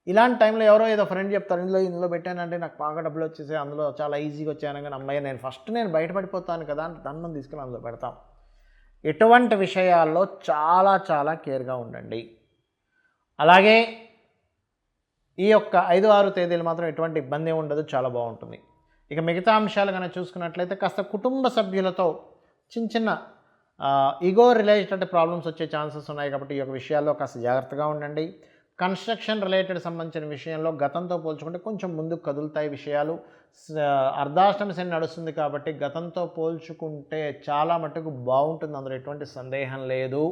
ఇలాంటి టైంలో ఎవరో ఏదో ఫ్రెండ్ చెప్తారు, ఇందులో పెట్టానంటే నాకు బాగా డబ్బులు వచ్చేసాయి, అందులో చాలా ఈజీగా వచ్చాను, కానీ అమ్మాయి నేను బయటపడిపోతాను కదా అని దండం తీసుకుని అందులో పెడతాం. ఎటువంటి విషయాల్లో చాలా చాలా కేర్గా ఉండండి. అలాగే ఈ యొక్క 5, 6 తేదీలు మాత్రం ఎటువంటి ఇబ్బంది ఉండదు, చాలా బాగుంటుంది. ఇక మిగతా అంశాలు కనుక చూసుకున్నట్లయితే కాస్త కుటుంబ సభ్యులతో చిన్న ఈగో రిలేటెడ్ ప్రాబ్లమ్స్ వచ్చే ఛాన్సెస్ ఉన్నాయి, కాబట్టి ఈ యొక్క విషయాల్లో కాస్త జాగ్రత్తగా ఉండండి. కన్స్ట్రక్షన్ రిలేటెడ్ సంబంధించిన విషయంలో గతంతో పోల్చుకుంటే కొంచెం ముందుకు కదులుతాయి విషయాలు. అర్ధాష్టమి శని నడుస్తుంది కాబట్టి గతంతో పోల్చుకుంటే చాలా మటుకు బాగుంటుంది, అందులో ఎటువంటి సందేహం లేదు.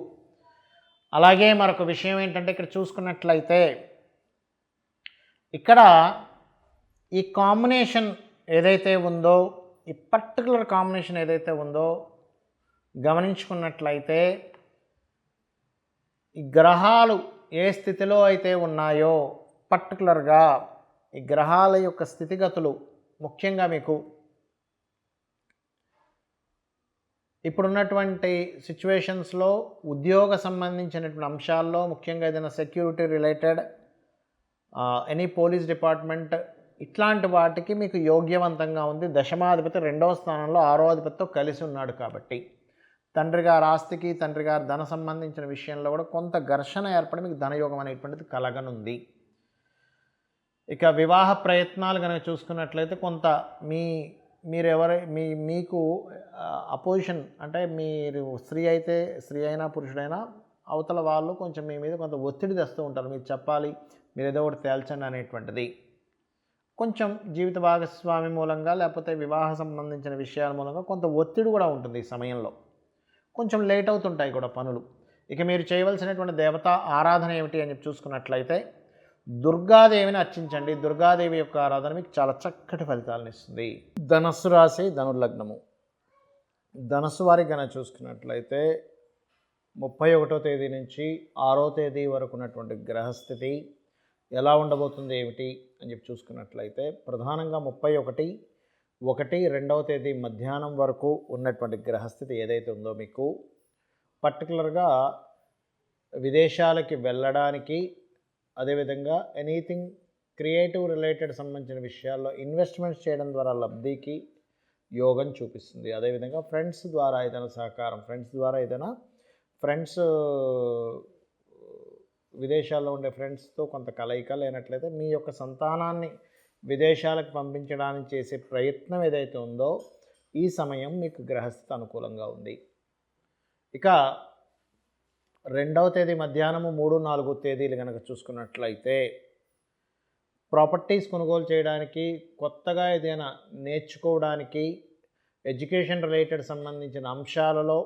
అలాగే మరొక విషయం ఏంటంటే ఇక్కడ చూసుకున్నట్లయితే ఇక్కడ ఈ కాంబినేషన్ ఏదైతే ఉందో, ఈ పర్టికులర్ కాంబినేషన్ ఏదైతే ఉందో గమనించుకున్నట్లయితే ఈ గ్రహాలు ఏ స్థితిలో అయితే ఉన్నాయో పర్టికులర్గా ఈ గ్రహాల యొక్క స్థితిగతులు ముఖ్యంగా మీకు ఇప్పుడున్నటువంటి సిచ్యువేషన్స్లో ఉద్యోగ సంబంధించినటువంటి అంశాల్లో ముఖ్యంగా ఏదైనా security related any police department ఇట్లాంటి వాటికి మీకు యోగ్యవంతంగా ఉంది. దశమాధిపతి 2వ స్థానంలో 6వ అధిపతితో కలిసి ఉన్నాడు కాబట్టి తండ్రి గారి ఆస్తికి, తండ్రి గారి ధన సంబంధించిన విషయంలో కూడా కొంత ఘర్షణ ఏర్పడి మీకు ధనయోగం అనేటువంటిది కలగనుంది. ఇక వివాహ ప్రయత్నాలు కనుక చూసుకున్నట్లయితే కొంత మీకు అపోజిషన్, అంటే మీరు స్త్రీ అయితే స్త్రీ అయినా పురుషుడైనా అవతల వాళ్ళు కొంచెం మీ మీద కొంత ఒత్తిడి తెస్తూ ఉంటారు, మీరు చెప్పాలి, మీరు ఏదో ఒకటి తేల్చండి అనేటువంటిది. కొంచెం జీవిత భాగస్వామి మూలంగా లేకపోతే వివాహ సంబంధించిన విషయాల మూలంగా కొంత ఒత్తిడి కూడా ఉంటుంది. ఈ సమయంలో కొంచెం లేట్ అవుతుంటాయి కూడా పనులు. ఇక మీరు చేయవలసినటువంటి దేవతా ఆరాధన ఏమిటి అని చూసుకున్నట్లయితే దుర్గాదేవిని అర్చించండి. దుర్గాదేవి యొక్క ఆరాధన మీకు చాలా చక్కటి ఫలితాలను ఇస్తుంది. ధనస్సు రాశి, ధనుర్లగ్నము. ధనుసు వారికి కనుక చూసుకున్నట్లయితే 31వ తేదీ నుంచి 6వ తేదీ వరకు ఉన్నటువంటి గ్రహస్థితి ఎలా ఉండబోతుంది ఏమిటి అని చెప్పి చూసుకున్నట్లయితే ప్రధానంగా 31 తేదీ మధ్యాహ్నం వరకు ఉన్నటువంటి గ్రహస్థితి ఏదైతే ఉందో మీకు పర్టికులర్గా విదేశాలకి వెళ్ళడానికి, అదేవిధంగా ఎనీథింగ్ క్రియేటివ్ రిలేటెడ్ సంబంధించిన విషయాల్లో ఇన్వెస్ట్మెంట్స్ చేయడం ద్వారా లబ్ధికి యోగం చూపిస్తుంది. అదేవిధంగా ఫ్రెండ్స్ ద్వారా ఏదైనా సహకారం, ఫ్రెండ్స్ విదేశాల్లో ఉండే ఫ్రెండ్స్తో కొంత కలయిక లేనట్లయితే మీ యొక్క సంతానాన్ని విదేశాలకు పంపించడానికి చేసే ప్రయత్నం ఏదైతే ఉందో ఈ సమయం మీకు గ్రహస్థితి అనుకూలంగా ఉంది. ఇక 2వ తేదీ మధ్యాహ్నము 3-4 తేదీలు కనుక చూసుకున్నట్లయితే ప్రాపర్టీస్ కొనుగోలు చేయడానికి, కొత్తగా ఏదైనా నేర్చుకోవడానికి, ఎడ్యుకేషన్ రిలేటెడ్ సంబంధించిన అంశాలలో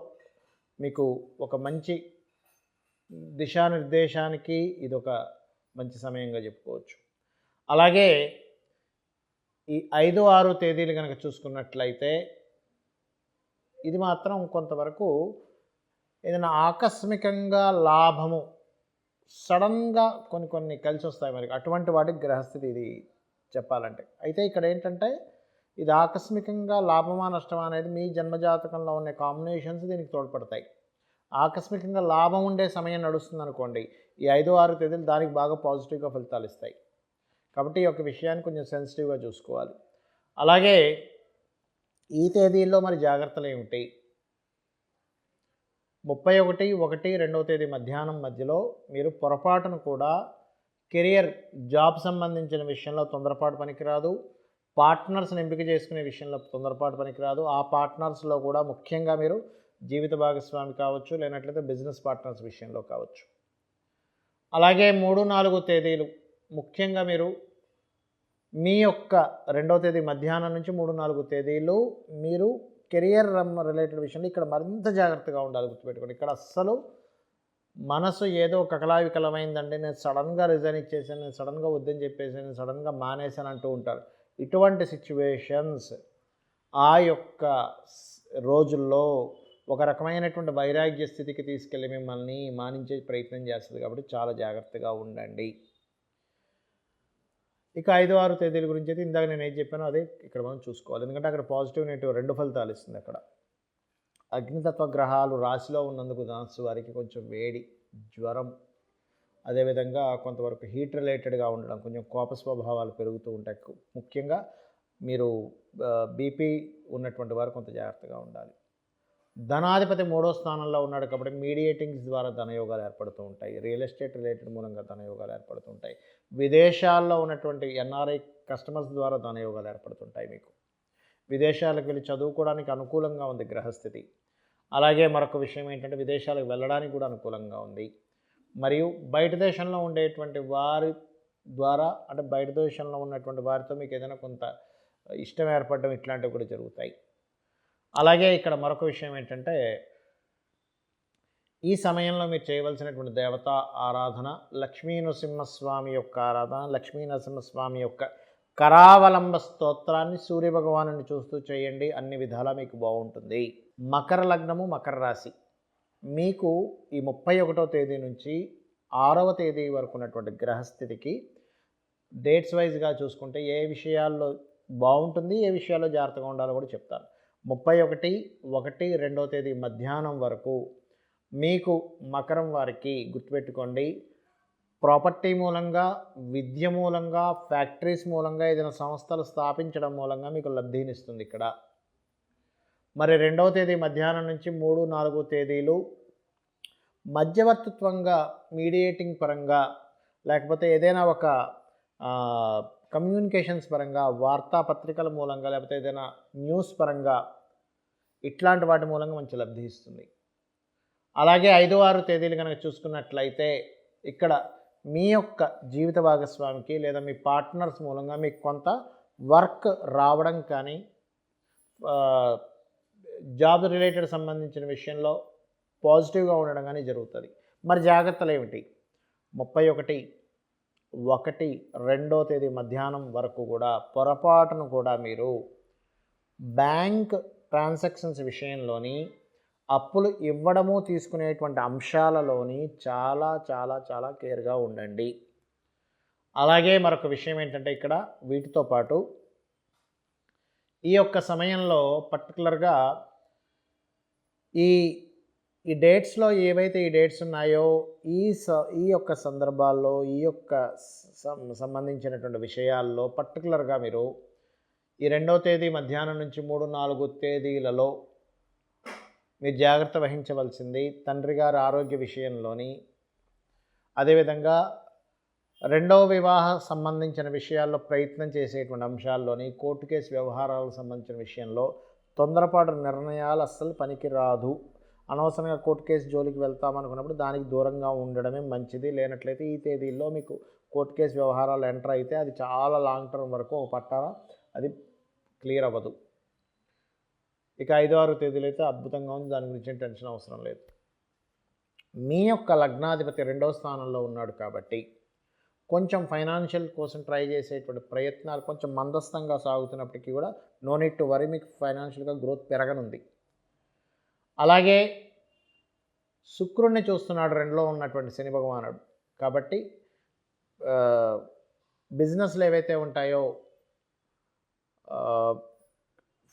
మీకు ఒక మంచి దిశానిర్దేశానికి ఇదొక మంచి సమయంగా చెప్పుకోవచ్చు. అలాగే ఈ 5-6 తేదీలు కనుక చూసుకున్నట్లయితే ఇది మాత్రం కొంతవరకు ఏదైనా ఆకస్మికంగా లాభము సడన్గా కొన్ని కలిసి వస్తాయి మరి, అటువంటి వాటికి గ్రహస్థితి ఇది చెప్పాలంటే. అయితే ఇక్కడ ఏంటంటే ఇది ఆకస్మికంగా లాభమా నష్టమా అనేది మీ జన్మజాతకంలో ఉన్న కాంబినేషన్స్ దీనికి తోడ్పడతాయి. ఆకస్మికంగా లాభం ఉండే సమయం నడుస్తుంది అనుకోండి, ఈ 5-6 తేదీలు దానికి బాగా పాజిటివ్గా ఫలితాలు ఇస్తాయి. కాబట్టి ఈ యొక్క విషయాన్ని కొంచెం సెన్సిటివ్గా చూసుకోవాలి. అలాగే ఈ తేదీల్లో మరి జాగ్రత్తలు ఏమిటి? 31-1-2వ తేదీ మధ్యాహ్నం మధ్యలో మీరు పొరపాటును కూడా కెరియర్, జాబ్ సంబంధించిన విషయంలో తొందరపాటు పనికిరాదు. పార్ట్నర్స్ని ఎంపిక చేసుకునే విషయంలో తొందరపాటు పనికిరాదు. ఆ పార్ట్నర్స్లో కూడా ముఖ్యంగా మీరు జీవిత భాగస్వామి కావచ్చు, లేనట్లయితే బిజినెస్ పార్ట్నర్స్ విషయంలో కావచ్చు. అలాగే 3-4 తేదీలు ముఖ్యంగా మీరు మీ యొక్క 2వ తేదీ మధ్యాహ్నం నుంచి 3-4 తేదీలు మీరు కెరియర్ రిలేటెడ్ విషయంలో ఇక్కడ మరింత జాగ్రత్తగా ఉండాలి. గుర్తుపెట్టుకోండి, ఇక్కడ అస్సలు మనసు ఏదో కకలావికలమైందండి, నేను సడన్గా రిజైన్ ఇచ్చేసాను, నేను సడన్గా వద్దని చెప్పేసి, నేను సడన్గా మానేసాను అంటూ ఉంటారు. ఇటువంటి సిచ్యువేషన్స్ ఆ యొక్క రోజుల్లో ఒక రకమైనటువంటి వైరాగ్య స్థితికి తీసుకెళ్ళి మిమ్మల్ని మానించే ప్రయత్నం చేస్తుంది. కాబట్టి చాలా జాగ్రత్తగా ఉండండి. ఇక 5-6 తేదీల గురించి అయితే ఇందాక నేను ఏం చెప్పానో అదే ఇక్కడ మనం చూసుకోవాలి. ఎందుకంటే అక్కడ పాజిటివ్ నెగిటివ్ 2 ఫలితాలు ఇస్తుంది. అక్కడ అగ్నితత్వ గ్రహాలు రాశిలో ఉన్నందుకు ధనుస్సు వారికి కొంచెం వేడి, జ్వరం, అదేవిధంగా కొంతవరకు హీట్ రిలేటెడ్గా ఉండడం, కొంచెం కోప స్వభావాలు పెరుగుతూ ఉంటాయి. ముఖ్యంగా మీరు బీపీ ఉన్నటువంటి వారు కొంత జాగ్రత్తగా ఉండాలి. ధనాధిపతి 3వ స్థానంలో ఉన్నాడు కాబట్టి మీడియేటింగ్స్ ద్వారా ధనయోగాలు ఏర్పడుతూ ఉంటాయి. రియల్ ఎస్టేట్ రిలేటెడ్ మూలంగా ధనయోగాలు ఏర్పడుతూ ఉంటాయి. విదేశాల్లో ఉన్నటువంటి ఎన్ఆర్ఐ కస్టమర్స్ ద్వారా ధనయోగాలు ఏర్పడుతుంటాయి. మీకు విదేశాలకు వెళ్ళి చదువుకోవడానికి అనుకూలంగా ఉంది గ్రహస్థితి. అలాగే మరొక విషయం ఏంటంటే విదేశాలకు వెళ్ళడానికి కూడా అనుకూలంగా ఉంది. మరియు బయట దేశంలో ఉండేటువంటి వారి ద్వారా, అంటే బయట దేశంలో ఉన్నటువంటి వారితో మీకు ఏదైనా కొంత ఇష్టం ఏర్పడడం ఇట్లాంటివి కూడా జరుగుతాయి. అలాగే ఇక్కడ మరొక విషయం ఏంటంటే ఈ సమయంలో మీరు చేయవలసినటువంటి దేవతా ఆరాధన లక్ష్మీ నరసింహస్వామి యొక్క ఆరాధన, లక్ష్మీ నరసింహస్వామి యొక్క కరావలంబ స్తోత్రాన్ని సూర్యభగవాను చూస్తూ చేయండి. అన్ని విధాలా మీకు బాగుంటుంది. మకర లగ్నము, మకర రాశి మీకు ఈ 31వ తేదీ నుంచి 6వ తేదీ వరకు ఉన్నటువంటి గ్రహస్థితికి డేట్స్ వైజ్గా చూసుకుంటే ఏ విషయాల్లో బాగుంటుంది, ఏ విషయాల్లో జాగ్రత్తగా ఉండాలో కూడా చెప్తాను. 31-1-2వ తేదీ మధ్యాహ్నం వరకు మీకు మకరం వారికి గుర్తుపెట్టుకోండి, ప్రాపర్టీ మూలంగా, విద్య మూలంగా, ఫ్యాక్టరీస్ మూలంగా, ఏదైనా సంస్థలు స్థాపించడం మూలంగా మీకు లబ్ధినిస్తుంది ఇక్కడ. మరి 2వ తేదీ మధ్యాహ్నం నుంచి 3-4 తేదీలు మధ్యవర్తిత్వంగా, మీడియేటింగ్ పరంగా, లేకపోతే ఏదైనా ఒక కమ్యూనికేషన్స్ పరంగా, వార్తాపత్రికల మూలంగా, లేకపోతే ఏదైనా న్యూస్ పరంగా ఇట్లాంటి వాటి మూలంగా మంచి లబ్ధి ఇస్తుంది. అలాగే 5-6 తేదీలు కనుక చూసుకున్నట్లయితే ఇక్కడ మీ యొక్క జీవిత భాగస్వామికి లేదా మీ పార్ట్నర్స్ మూలంగా మీకు కొంత వర్క్ రావడం కానీ, జాబ్ రిలేటెడ్ సంబంధించిన విషయంలో పాజిటివ్గా ఉండడం కానీ జరుగుతుంది. మరి జాగ్రత్తలు ఏమిటి? 31-1-2వ తేదీ మధ్యాహ్నం వరకు కూడా పొరపాటును కూడా మీరు బ్యాంక్ ట్రాన్సాక్షన్స్ విషయంలోని అప్పులు ఇవ్వడము తీసుకునేటువంటి అంశాలలోని చాలా చాలా చాలా కేర్గా ఉండండి. అలాగే మరొక విషయం ఏంటంటే ఇక్కడ వీటితో పాటు ఈ యొక్క సమయంలో పర్టికులర్గా ఈ ఈ డేట్స్లో ఏవైతే ఈ డేట్స్ ఉన్నాయో ఈ యొక్క సందర్భాల్లో ఈ యొక్క సంబంధించినటువంటి విషయాల్లో పర్టికులర్గా మీరు ఈ 2వ తేదీ మధ్యాహ్నం నుంచి 3-4 తేదీలలో మీరు జాగ్రత్త వహించవలసింది తండ్రి గారి ఆరోగ్య విషయంలోని, అదేవిధంగా 2వ వివాహ సంబంధించిన విషయాల్లో ప్రయత్నం చేసేటువంటి అంశాల్లోని, కోర్టు కేసు వ్యవహారాలకు సంబంధించిన విషయంలో తొందరపాటు నిర్ణయాలు అస్సలు పనికిరాదు. అనవసరంగా కోర్టు కేసు జోలికి వెళ్తామనుకున్నప్పుడు దానికి దూరంగా ఉండడమే మంచిది. లేనట్లయితే ఈ తేదీల్లో మీకు కోర్టు కేసు వ్యవహారాలు ఎంటర్ అయితే అది చాలా లాంగ్ టర్మ్ వరకు ఒక పట్టాల అది క్లియర్ అవ్వదు. ఇక 5-6 తేదీలు అయితే అద్భుతంగా ఉంది, దాని గురించి టెన్షన్ అవసరం లేదు. మీ యొక్క లగ్నాధిపతి 2వ స్థానంలో ఉన్నాడు కాబట్టి కొంచెం ఫైనాన్షియల్ కోసం ట్రై చేసేటువంటి ప్రయత్నాలు కొంచెం మందస్థంగా సాగుతున్నప్పటికీ కూడా నో నీడ్ టు వరీ, మీకు ఫైనాన్షియల్గా గ్రోత్ పెరగనుంది. అలాగే శుక్రుడిని చూస్తున్నాడు 2లో ఉన్నటువంటి శని భగవానుడు కాబట్టి బిజినెస్లు ఏవైతే ఉంటాయో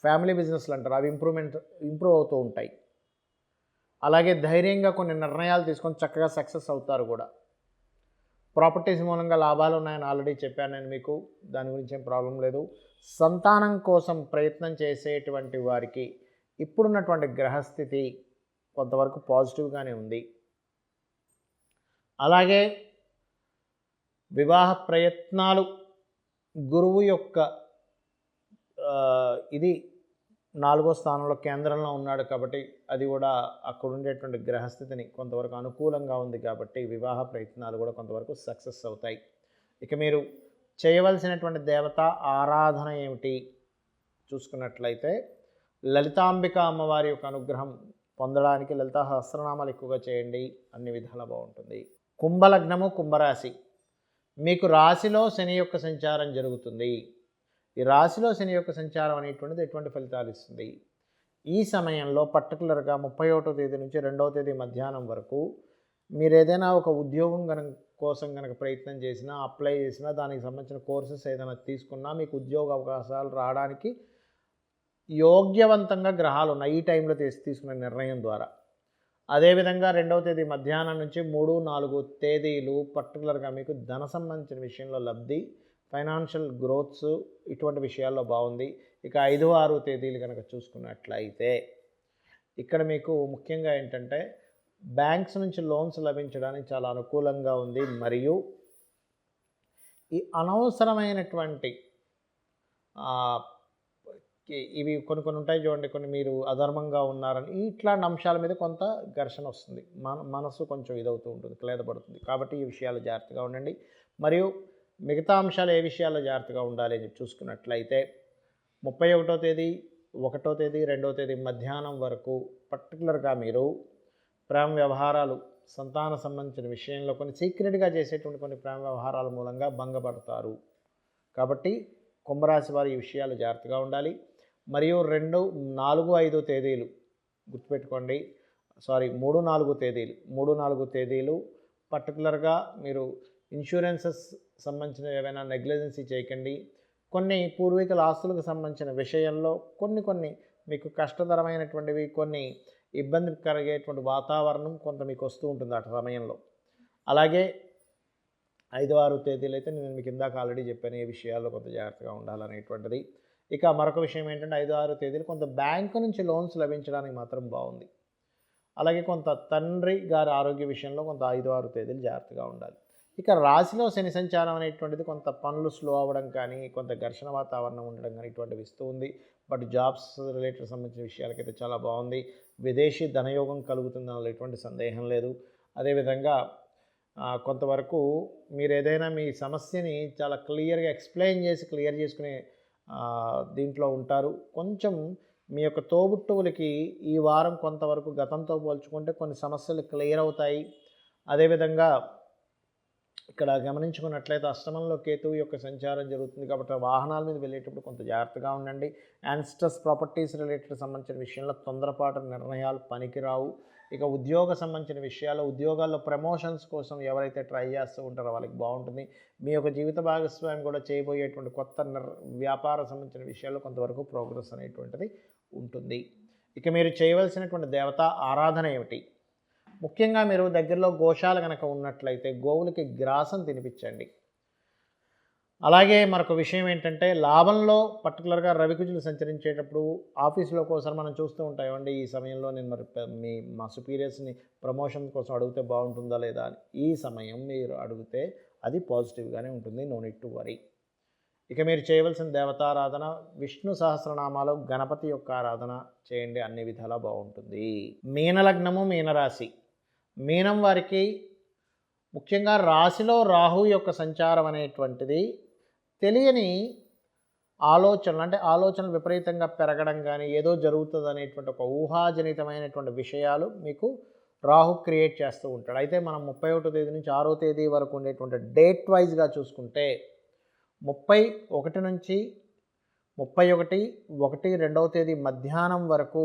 ఫ్యామిలీ బిజినెస్లు అంటారు, అవి ఇంప్రూవ్ అవుతూ ఉంటాయి. అలాగే ధైర్యంగా కొన్ని నిర్ణయాలు తీసుకొని చక్కగా సక్సెస్ అవుతారు కూడా. ప్రాపర్టీస్ మూలంగా లాభాలు ఉన్నాయని ఆల్రెడీ చెప్పాను నేను మీకు, దాని గురించి ఏం ప్రాబ్లం లేదు. సంతానం కోసం ప్రయత్నం చేసేటువంటి వారికి ఇప్పుడున్నటువంటి గ్రహస్థితి కొంతవరకు పాజిటివ్గానే ఉంది. అలాగే వివాహ ప్రయత్నాలు గురువు యొక్క ఇది 4వ స్థానంలో కేంద్రంలో ఉన్నాడు కాబట్టి అది కూడా అక్కడ ఉండేటువంటి గ్రహస్థితిని కొంతవరకు అనుకూలంగా ఉంది కాబట్టి వివాహ ప్రయత్నాలు కూడా కొంతవరకు సక్సెస్ అవుతాయి. ఇక మీరు చేయవలసినటువంటి దేవత ఆరాధన ఏమిటి చూసుకున్నట్లయితే లలితాంబిక అమ్మవారి యొక్క అనుగ్రహం పొందడానికి లలితా సహస్రనామాలు ఎక్కువగా చేయండి, అన్ని విధాలా బాగుంటుంది. కుంభలగ్నము కుంభరాశి, మీకు రాశిలో శని యొక్క సంచారం జరుగుతుంది. ఈ రాశిలో శని యొక్క సంచారం అనేటువంటిది ఎటువంటి ఫలితాలు ఇస్తుంది? ఈ సమయంలో పర్టికులర్గా 31వ తేదీ నుంచి 2వ తేదీ మధ్యాహ్నం వరకు మీరు ఏదైనా ఒక ఉద్యోగం కోసం కనుక ప్రయత్నం చేసినా, అప్లై చేసినా, దానికి సంబంధించిన కోర్సెస్ ఏదైనా తీసుకున్నా మీకు ఉద్యోగ అవకాశాలు రావడానికి యోగ్యవంతంగా గ్రహాలు ఉన్నాయి ఈ టైంలో తీసుకున్న నిర్ణయం ద్వారా. అదేవిధంగా 2వ తేదీ మధ్యాహ్నం నుంచి 3-4 తేదీలు పర్టికులర్గా మీకు ధన సంబంధించిన విషయంలో లబ్ధి, ఫైనాన్షియల్ గ్రోత్స్ ఇటువంటి విషయాల్లో బాగుంది. ఇక 5-6 తేదీలు కనుక చూసుకున్నట్లయితే ఇక్కడ మీకు ముఖ్యంగా ఏంటంటే బ్యాంక్స్ నుంచి లోన్స్ లభించడానికి చాలా అనుకూలంగా ఉంది. మరియు ఈ అనవసరమైనటువంటి ఇవి కొన్ని ఉంటాయి చూడండి, కొన్ని మీరు అధర్మంగా ఉన్నారని ఇట్లాంటి అంశాల మీద కొంత ఘర్షణ వస్తుంది, మనసు కొంచెం ఇదవుతూ ఉంటుంది, క్లేదపడుతుంది. కాబట్టి ఈ విషయాలు జాగ్రత్తగా ఉండండి. మరియు మిగతా అంశాలు ఏ విషయాల్లో జాగ్రత్తగా ఉండాలి అని చూసుకున్నట్లయితే 31వ తేదీ 1వ తేదీ 2వ తేదీ మధ్యాహ్నం వరకు పర్టికులర్గా మీరు ప్రేమ వ్యవహారాలు, సంతాన సంబంధించిన విషయంలో కొన్ని సీక్రెట్గా చేసేటువంటి కొన్ని ప్రేమ వ్యవహారాల మూలంగా భంగపడతారు. కాబట్టి కుంభరాశి వారు ఈ విషయాలు జాగ్రత్తగా ఉండాలి. మరియు 2, 4, 5 తేదీలు గుర్తుపెట్టుకోండి, 3-4 తేదీలు 3-4 తేదీలు పర్టికులర్గా మీరు ఇన్సూరెన్సెస్ సంబంధించిన ఏవైనా నెగ్లిజెన్సీ చేయకండి. కొన్ని పూర్వీకుల ఆస్తులకు సంబంధించిన విషయంలో కొన్ని మీకు కష్టతరమైనటువంటివి, కొన్ని ఇబ్బంది కలిగేటువంటి వాతావరణం కొంత మీకు వస్తూ ఉంటుంది ఆ సమయంలో. అలాగే 5-6 తేదీలు అయితే నేను మీకు ఇందాక ఆల్రెడీ చెప్పాను ఏ విషయాల్లో కొంత జాగ్రత్తగా ఉండాలనేటువంటిది. ఇక మరొక విషయం ఏంటంటే 5-6 తేదీలు కొంత బ్యాంకు నుంచి లోన్స్ లభించడానికి మాత్రం బాగుంది. అలాగే కొంత తండ్రి గారి ఆరోగ్య విషయంలో కొంత 5-6 తేదీలు జాగ్రత్తగా ఉండాలి. ఇక రాశిలో శని సంచారం అనేటువంటిది కొంత పనులు స్లో అవ్వడం కానీ, కొంత ఘర్షణ వాతావరణం ఉండడం కానీ ఇటువంటివి ఇస్తూ ఉంది. బట్ జాబ్స్ రిలేటెడ్ సంబంధించిన విషయాలకైతే చాలా బాగుంది. విదేశీ ధనయోగం కలుగుతుందని ఎటువంటి సందేహం లేదు. అదేవిధంగా కొంతవరకు మీరు ఏదైనా మీ సమస్యని చాలా క్లియర్గా ఎక్స్ప్లెయిన్ చేసి క్లియర్ చేసుకునే దీంట్లో ఉంటారు. కొంచెం మీ యొక్క తోబుట్టువులకి ఈ వారం కొంతవరకు గతంతో పోల్చుకుంటే కొన్ని సమస్యలు క్లియర్ అవుతాయి. అదేవిధంగా ఇక్కడ గమనించుకున్నట్లయితే అష్టమంలో కేతువు యొక్క సంచారం జరుగుతుంది కాబట్టి వాహనాల మీద వెళ్ళేటప్పుడు కొంత జాగ్రత్తగా ఉండండి. యాన్స్టస్ ప్రాపర్టీస్ రిలేటెడ్ సంబంధించిన విషయంలో తొందరపాటు నిర్ణయాలు పనికిరావు. ఇక ఉద్యోగ సంబంధించిన విషయాల్లో ఉద్యోగాల్లో ప్రమోషన్స్ కోసం ఎవరైతే ట్రై చేస్తూ ఉంటారో వాళ్ళకి బాగుంటుంది. మీ యొక్క జీవిత భాగస్వామి కూడా చేయబోయేటువంటి కొత్త వ్యాపార సంబంధించిన విషయాల్లో కొంతవరకు ప్రోగ్రెస్ అనేటువంటిది ఉంటుంది. ఇక మీరు చేయవలసినటువంటి దేవతా ఆరాధన ఏమిటి? ముఖ్యంగా మీరు దగ్గరలో గోశాల కనుక ఉన్నట్లయితే గోవులకి గ్రాసం తినిపించండి. అలాగే మరొక విషయం ఏంటంటే లాభంలో పర్టికులర్గా రవికుజులు సంచరించేటప్పుడు ఆఫీసులో కోసం మనం చూస్తూ ఉంటామండి. ఈ సమయంలో నేను మరి మా సుపీరియర్స్ని ప్రమోషన్ కోసం అడిగితే బాగుంటుందా లేదా అని. ఈ సమయం మీరు అడిగితే అది పాజిటివ్గానే ఉంటుంది. No need to worry. ఇక మీరు చేయవలసిన దేవతారాధన విష్ణు సహస్రనామాలు గణపతి యొక్క ఆరాధన చేయండి. అన్ని విధాలా బాగుంటుంది. మీనలగ్నము మీనరాశి. మీనం వారికి ముఖ్యంగా రాశిలో రాహు యొక్క సంచారం అనేటువంటిది తెలియని ఆలోచనలు, అంటే ఆలోచనలు విపరీతంగా పెరగడం కానీ ఏదో జరుగుతుంది అనేటువంటి ఒక ఊహాజనితమైనటువంటి విషయాలు మీకు రాహు క్రియేట్ చేస్తూ ఉంటాడు. అయితే మనం 31వ తేదీ నుంచి 6వ తేదీ వరకు ఉండేటువంటి డేట్ వైజ్గా చూసుకుంటే 31 నుంచి 31/1/2వ తేదీ మధ్యాహ్నం వరకు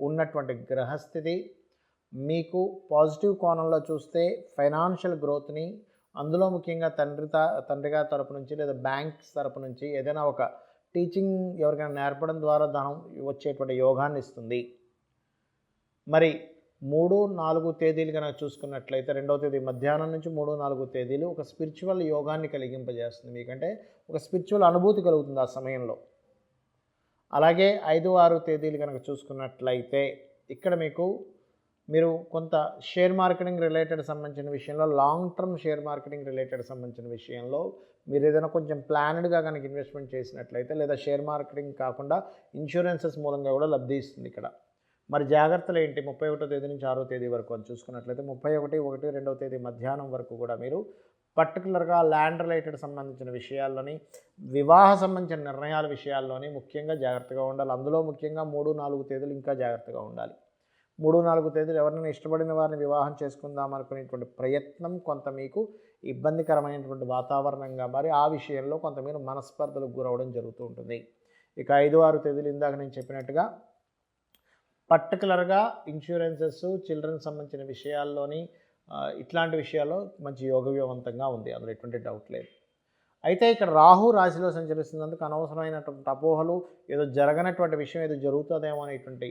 ఉన్నటువంటి గ్రహస్థితి మీకు పాజిటివ్ కోణంలో చూస్తే ఫైనాన్షియల్ గ్రోత్ని, అందులో ముఖ్యంగా తండ్రిగారి తరపు నుంచి లేదా బ్యాంక్స్ తరపు నుంచి ఏదైనా ఒక టీచింగ్ ఎవరికైనా నేర్పడం ద్వారా ధనం వచ్చేటువంటి యోగాన్ని ఇస్తుంది. మరి 3-4 తేదీలు కనుక చూసుకున్నట్లయితే 2వ తేదీ మధ్యాహ్నం నుంచి 3-4 తేదీలు ఒక స్పిరిచువల్ యోగాన్ని కలిగింపజేస్తుంది. మీకంటే ఒక స్పిరిచువల్ అనుభూతి కలుగుతుంది ఆ సమయంలో. అలాగే 5-6 తేదీలు కనుక చూసుకున్నట్లయితే ఇక్కడ మీరు కొంత షేర్ మార్కెటింగ్ రిలేటెడ్ సంబంధించిన విషయంలో, long term share marketing related సంబంధించిన విషయంలో మీరు ఏదైనా కొంచెం ప్లాన్డ్గా కనుక ఇన్వెస్ట్మెంట్ చేసినట్లయితే, లేదా షేర్ మార్కెటింగ్ కాకుండా ఇన్సూరెన్సెస్ మూలంగా కూడా లబ్ధి ఇస్తుంది ఇక్కడ. మరి జాగ్రత్తలు ఏంటి? 31వ తేదీ నుంచి 6వ తేదీ వరకు అని చూసుకున్నట్లయితే 31/1/2వ తేదీ మధ్యాహ్నం వరకు కూడా మీరు పర్టికులర్గా ల్యాండ్ రిలేటెడ్ సంబంధించిన విషయాల్లోని, వివాహ సంబంధించిన నిర్ణయాల విషయాల్లోని ముఖ్యంగా జాగ్రత్తగా ఉండాలి. అందులో ముఖ్యంగా 3-4 తేదీలు ఇంకా జాగ్రత్తగా ఉండాలి. 3-4 తేదీలు ఎవరైనా ఇష్టపడిన వారిని వివాహం చేసుకుందాం అనుకునేటువంటి ప్రయత్నం కొంత మీకు ఇబ్బందికరమైనటువంటి వాతావరణంగా మారి ఆ విషయంలో కొంత మీరు మనస్పర్ధలకు గురవడం జరుగుతూ ఉంటుంది. ఇక 5-6 తేదీలు ఇందాక నేను చెప్పినట్టుగా పర్టికులర్గా ఇన్సూరెన్సెస్, చిల్డ్రన్ సంబంధించిన విషయాల్లోని ఇట్లాంటి విషయాల్లో మంచి యోగవ్యవంతంగా ఉంది, అందులో ఎటువంటి డౌట్ లేదు. అయితే ఇక్కడ రాహు రాశిలో సంచరిస్తున్నందుకు అనవసరమైనటువంటి అపోహలు, ఏదో జరగనటువంటి విషయం ఏదో జరుగుతుందేమో అనేటువంటి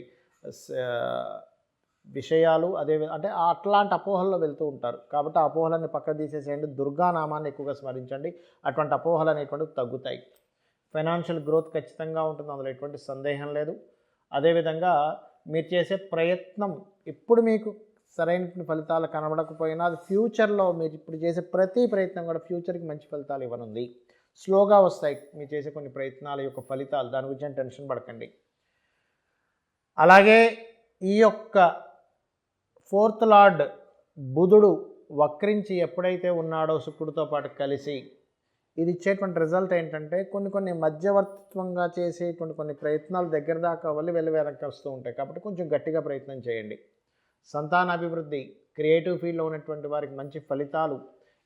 విషయాలు అంటే అట్లాంటి అపోహల్లో వెళ్తూ ఉంటారు. కాబట్టి ఆ అపోహలన్నీ పక్కకు తీసేసేయండి. దుర్గానామాన్ని ఎక్కువగా స్మరించండి. అటువంటి అపోహలు అనేటువంటివి తగ్గుతాయి. ఫైనాన్షియల్ గ్రోత్ ఖచ్చితంగా ఉంటుంది, అందులో ఎటువంటి సందేహం లేదు. అదేవిధంగా మీరు చేసే ప్రయత్నం ఇప్పుడు మీకు సరైన ఫలితాలు కనబడకపోయినా అది ఫ్యూచర్లో మీరు ఇప్పుడు చేసే ప్రతి ప్రయత్నం కూడా ఫ్యూచర్కి మంచి ఫలితాలు ఇవ్వనుంది. స్లోగా వస్తాయి మీరు చేసే కొన్ని ప్రయత్నాల యొక్క ఫలితాలు, దాని గురించి టెన్షన్ పడకండి. అలాగే ఈ యొక్క 4th లార్డ్ బుధుడు వక్రించి ఎప్పుడైతే ఉన్నాడో శుక్రుడితో పాటు కలిసి, ఇది ఇచ్చేటువంటి రిజల్ట్ ఏంటంటే కొన్ని మధ్యవర్తిత్వంగా చేసేటువంటి కొన్ని ప్రయత్నాలు దగ్గర దాకా వెళ్ళి వెనక్కి వస్తూ ఉంటాయి. కాబట్టి కొంచెం గట్టిగా ప్రయత్నం చేయండి. సంతానాభివృద్ధి, క్రియేటివ్ ఫీల్డ్లో ఉన్నటువంటి వారికి మంచి ఫలితాలు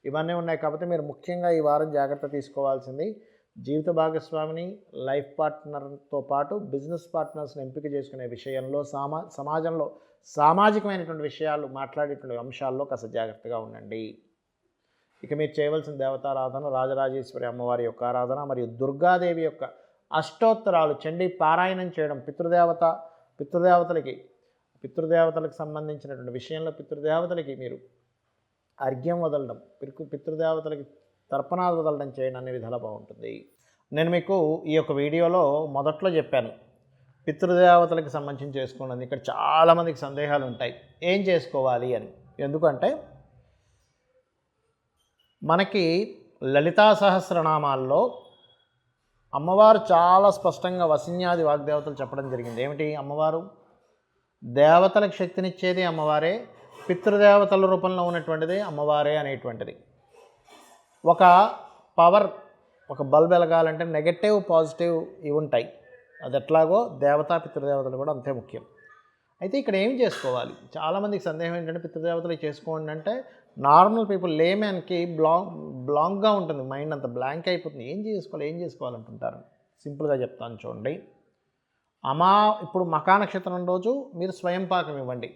ఇవన్నీ ఉన్నాయి. కాబట్టి మీరు ముఖ్యంగా ఈ వారం జాగ్రత్త తీసుకోవాల్సింది జీవిత భాగస్వామిని, లైఫ్ పార్ట్నర్తో పాటు బిజినెస్ పార్ట్నర్స్ని ఎంపిక చేసుకునే విషయంలో, సమాజంలో సామాజికమైనటువంటి విషయాలు మాట్లాడేటువంటి అంశాల్లో కాస్త జాగ్రత్తగా ఉండండి. ఇక మీరు చేయవలసిన దేవతారాధన రాజరాజేశ్వరి అమ్మవారి యొక్క ఆరాధన మరియు దుర్గాదేవి యొక్క అష్టోత్తరాలు చండీ పారాయణం చేయడం, పితృదేవతలకు సంబంధించినటువంటి విషయంలో పితృదేవతలకి మీరు అర్ఘ్యం వదలడం, పితృదేవతలకి తర్పణాలు వదలడం చేయడం అనే విధాలా బాగుంటుంది. నేను మీకు ఈ యొక్క వీడియోలో మొదట్లో చెప్పాను పితృదేవతలకు సంబంధించి చేసుకోండి. ఇక్కడ చాలామందికి సందేహాలు ఉంటాయి ఏం చేసుకోవాలి అని. ఎందుకంటే మనకి లలితా సహస్రనామాల్లో అమ్మవారు చాలా స్పష్టంగా వసిన్యాది వాగ్దేవతలు చెప్పడం జరిగింది. ఏమిటి? అమ్మవారు దేవతలకు శక్తినిచ్చేది అమ్మవారే, పితృదేవతల రూపంలో ఉన్నటువంటిది అమ్మవారే అనేటువంటిది. ఒక పవర్, ఒక బల్బ్ వెలగాలంటే నెగటివ్ పాజిటివ్ ఇవి ఉంటాయి. అది ఎట్లాగో దేవతా పితృదేవతలు కూడా అంతే ముఖ్యం. అయితే ఇక్కడ ఏం చేసుకోవాలి, చాలామందికి సందేహం ఏంటంటే పితృదేవతలు చేసుకోండి అంటే నార్మల్ పీపుల్ లేమ్యాన్కి బ్లాంక్గా ఉంటుంది, మైండ్ అంతా బ్లాంక్ అయిపోతుంది, ఏం చేసుకోవాలంటుంటారు. సింపుల్గా చెప్తాను చూడండి. ఇప్పుడు మకా నక్షత్రం రోజు మీరు స్వయం పాకం ఇవ్వండి.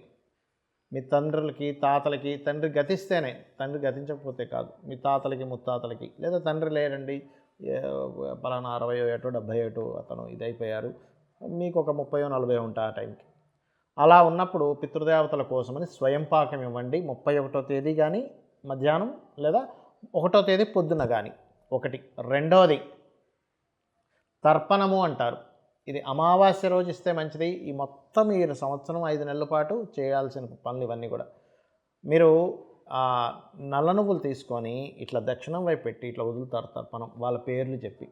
మీ తండ్రులకి తాతలకి, తండ్రి గతిస్తేనే, తండ్రి గతించకపోతే కాదు, మీ తాతలకి ముత్తాతలకి, లేదా తండ్రి లేరండి పలానా 60 ఏటో 70 ఏటో అతను ఇదైపోయారు, మీకు ఒక 30 40 ఉంటాయి ఆ టైంకి. అలా ఉన్నప్పుడు పితృదేవతల కోసమని స్వయం పాకం ఇవ్వండి. 31వ తేదీ కానీ మధ్యాహ్నం, లేదా 1వ తేదీ పొద్దున కానీ. ఒకటి. రెండవది తర్పణము అంటారు. ఇది అమావాస్య రోజు ఇస్తే మంచిది. ఈ మొత్తం ఈ సంవత్సరం 5 నెలల పాటు చేయాల్సిన పనులు ఇవన్నీ కూడా. మీరు నల్ల నువ్వులు తీసుకొని ఇట్లా దక్షిణం వైపు పెట్టి ఇట్లా వదులుతారు తర్పణం, వాళ్ళ పేర్లు చెప్పి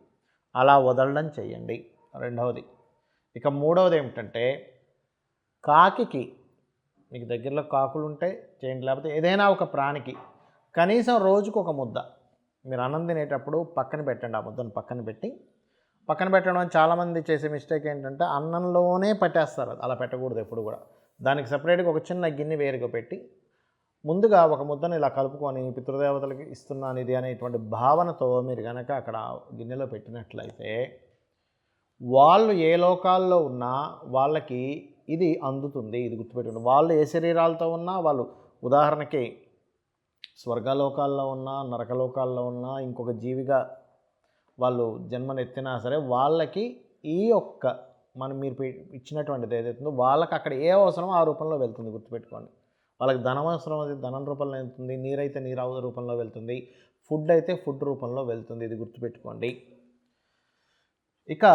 అలా వదలడం చేయండి. రెండవది. ఇక మూడవది ఏమిటంటే కాకికి, మీకు దగ్గరలో కాకులు ఉంటే చేయండి, లేకపోతే ఏదైనా ఒక ప్రాణికి కనీసం రోజుకు ఒక ముద్ద మీరు అన్నం తినేటప్పుడు పక్కన పెట్టండి. ఆ ముద్దను పక్కన పెట్టడం చాలామంది చేసే మిస్టేక్ ఏంటంటే అన్నంలోనే పట్టేస్తారు. అలా పెట్టకూడదు ఎప్పుడు కూడా. దానికి సపరేట్గా ఒక చిన్న గిన్నె వేరుగా పెట్టి ముందుగా ఒక ముద్దను ఇలా కలుపుకొని పితృదేవతలకి ఇస్తున్నాను ఇది అనేటువంటి భావనతో మీరు కనుక అక్కడ గిన్నెలో పెట్టినట్లయితే వాళ్ళు ఏ లోకాల్లో ఉన్నా వాళ్ళకి ఇది అందుతుంది. ఇది గుర్తుపెట్టుకోండి. వాళ్ళు ఏ శరీరాలతో ఉన్నా, వాళ్ళు ఉదాహరణకి స్వర్గలోకాల్లో ఉన్నా, నరకలోకాల్లో ఉన్నా, ఇంకొక జీవిగా వాళ్ళు జన్మనెత్తినా సరే వాళ్ళకి ఈ యొక్క మీరు ఇచ్చినటువంటిది ఏదైతుందో వాళ్ళకి అక్కడ ఏ అవసరమో ఆ రూపంలో వెళ్తుంది. గుర్తుపెట్టుకోండి. వాళ్ళకి ధనం అవసరం అది ధనం రూపంలో వెళ్తుంది, నీరైతే నీరు రూపంలో వెళ్తుంది, ఫుడ్ అయితే ఫుడ్ రూపంలో వెళ్తుంది. ఇది గుర్తుపెట్టుకోండి. ఇక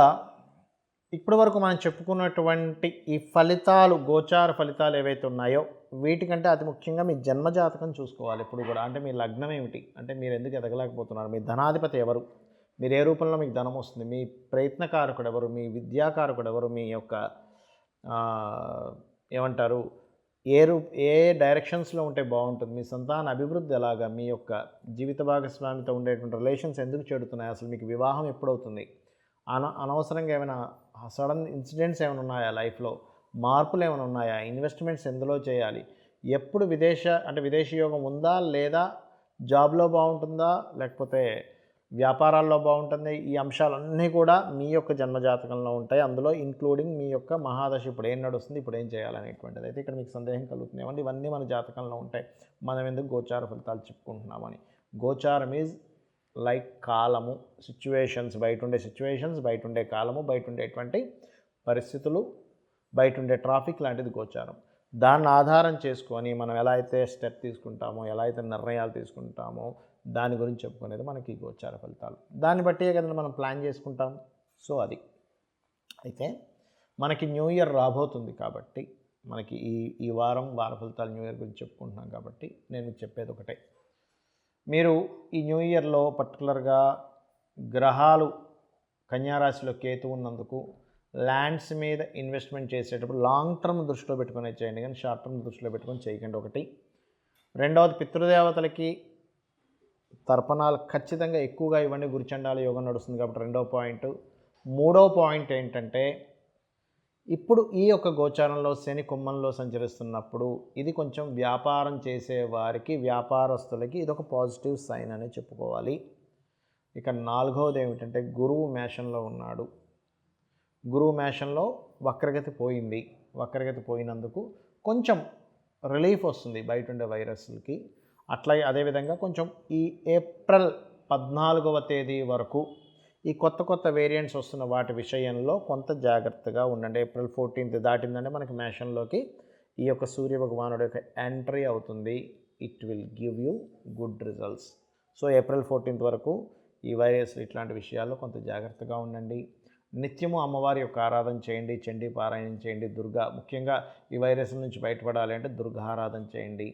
ఇప్పటి వరకు మనం చెప్పుకున్నటువంటి ఈ ఫలితాలు, గోచార ఫలితాలు ఏవైతే ఉన్నాయో వీటికంటే అతి ముఖ్యంగా మీ జన్మజాతకం చూసుకోవాలి ఎప్పుడు కూడా. అంటే మీ లగ్నం ఏమిటి, అంటే మీరు ఎందుకు ఎదగలేకపోతున్నారు, మీ ధనాధిపతి ఎవరు, మీరు ఏ రూపంలో మీకు ధనం వస్తుంది, మీ ప్రయత్నకారకుడు ఎవరు, మీ విద్యాకారకుడు ఎవరు, మీ యొక్క ఏమంటారు ఏ డైరెక్షన్స్లో ఉంటే బాగుంటుంది, మీ సంతాన అభివృద్ధి ఎలాగా, మీ యొక్క జీవిత భాగస్వామితో ఉండేటువంటి రిలేషన్స్ ఎందుకు చెడుతున్నాయి, అసలు మీకు వివాహం ఎప్పుడవుతుంది, అనవసరంగా ఏమైనా సడన్ ఇన్సిడెంట్స్ ఏమైనా ఉన్నాయా, లైఫ్లో మార్పులు ఏమైనా ఉన్నాయా, ఇన్వెస్ట్మెంట్స్ ఎందులో చేయాలి, ఎప్పుడు విదేశీ యోగం ఉందా లేదా, జాబ్లో బాగుంటుందా లేకపోతే వ్యాపారాల్లో బాగుంటుంది, ఈ అంశాలన్నీ కూడా మీ యొక్క జన్మజాతకంలో ఉంటాయి. అందులో ఇంక్లూడింగ్ మీ యొక్క మహాదశ ఇప్పుడు ఏం నడుస్తుంది, ఇప్పుడు ఏం చేయాలనేటువంటిది. అయితే ఇక్కడ మీకు సందేహం కలుగుతుంది ఏమంటే ఇవన్నీ మన జాతకంలో ఉంటాయి, మనం ఎందుకు గోచార ఫలితాలు చెప్పుకుంటున్నామని. గోచారం ఈజ్ లైక్ కాలము, సిచ్యువేషన్స్, బయట ఉండే కాలము, బయట ఉండేటువంటి పరిస్థితులు, బయట ఉండే ట్రాఫిక్ లాంటిది గోచారం. దాన్ని ఆధారం చేసుకొని మనం ఎలా అయితే స్టెప్ తీసుకుంటామో, ఎలా అయితే నిర్ణయాలు తీసుకుంటామో దాని గురించి చెప్పుకునేది మనకి గోచార ఫలితాలు. దాన్ని బట్టే కదా మనం ప్లాన్ చేసుకుంటాం. సో అది అయితే మనకి న్యూ ఇయర్ రాబోతుంది కాబట్టి మనకి ఈ వార ఫలితాలు న్యూ ఇయర్ గురించి చెప్పుకుంటున్నాం కాబట్టి నేను మీకు చెప్పేది ఒకటే. మీరు ఈ న్యూ ఇయర్లో పర్టికులర్గా గ్రహాలు కన్యారాశిలో కేతు ఉన్నందుకు ల్యాండ్స్ మీద ఇన్వెస్ట్మెంట్ చేసేటప్పుడు లాంగ్ టర్మ్ దృష్టిలో పెట్టుకునే చేయండి, కానీ షార్ట్ టర్మ్ దృష్టిలో పెట్టుకొని చేయకండి. ఒకటి. రెండవది, పితృదేవతలకి తర్పణాలు ఖచ్చితంగా ఎక్కువగా ఇవ్వండి. గురుచండాల యోగం నడుస్తుంది కాబట్టి రెండవ పాయింట్. మూడవ పాయింట్ ఏంటంటే ఇప్పుడు ఈ యొక్క గోచారంలో శని కుంభంలో సంచరిస్తున్నప్పుడు ఇది కొంచెం వ్యాపారం చేసే వారికి, వ్యాపారస్తులకి ఇదొక పాజిటివ్ సైన్ అని చెప్పుకోవాలి. ఇక నాలుగవది ఏమిటంటే గురువు మేషంలో ఉన్నాడు. గురువు మేషంలో వక్రగతి పోయింది. వక్రగతి పోయినందుకు కొంచెం రిలీఫ్ వస్తుంది బయట ఉండే వైరస్లకి. అట్లాగే అదేవిధంగా కొంచెం ఈ ఏప్రిల్ 14వ తేదీ వరకు ఈ కొత్త వేరియంట్స్ వస్తున్న వాటి విషయంలో కొంత జాగ్రత్తగా ఉండండి. ఏప్రిల్ 14th దాటిందంటే మనకి మేషంలోకి ఈ యొక్క సూర్య భగవానుడు యొక్క ఎంట్రీ అవుతుంది. It will give you good results. So April 14th వరకు ఈ వైరస్ ఇట్లాంటి విషయాల్లో కొంత జాగ్రత్తగా ఉండండి. నిత్యము అమ్మవారి యొక్క ఆరాధన చేయండి, చండీ పారాయణం చేయండి. ముఖ్యంగా ఈ వైరస్ నుంచి బయటపడాలి అంటే దుర్గా ఆరాధన చేయండి.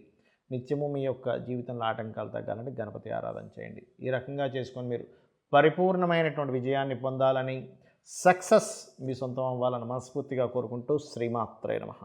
నిత్యము మీ యొక్క జీవితంలో ఆటంకాలు తగ్గాలంటే గణపతి ఆరాధన చేయండి. ఈ రకంగా చేసుకొని మీరు పరిపూర్ణమైనటువంటి విజయాన్ని పొందాలని, సక్సెస్ మీ సొంతం అవ్వాలని మనస్ఫూర్తిగా కోరుకుంటూ శ్రీమాత్రే నమః.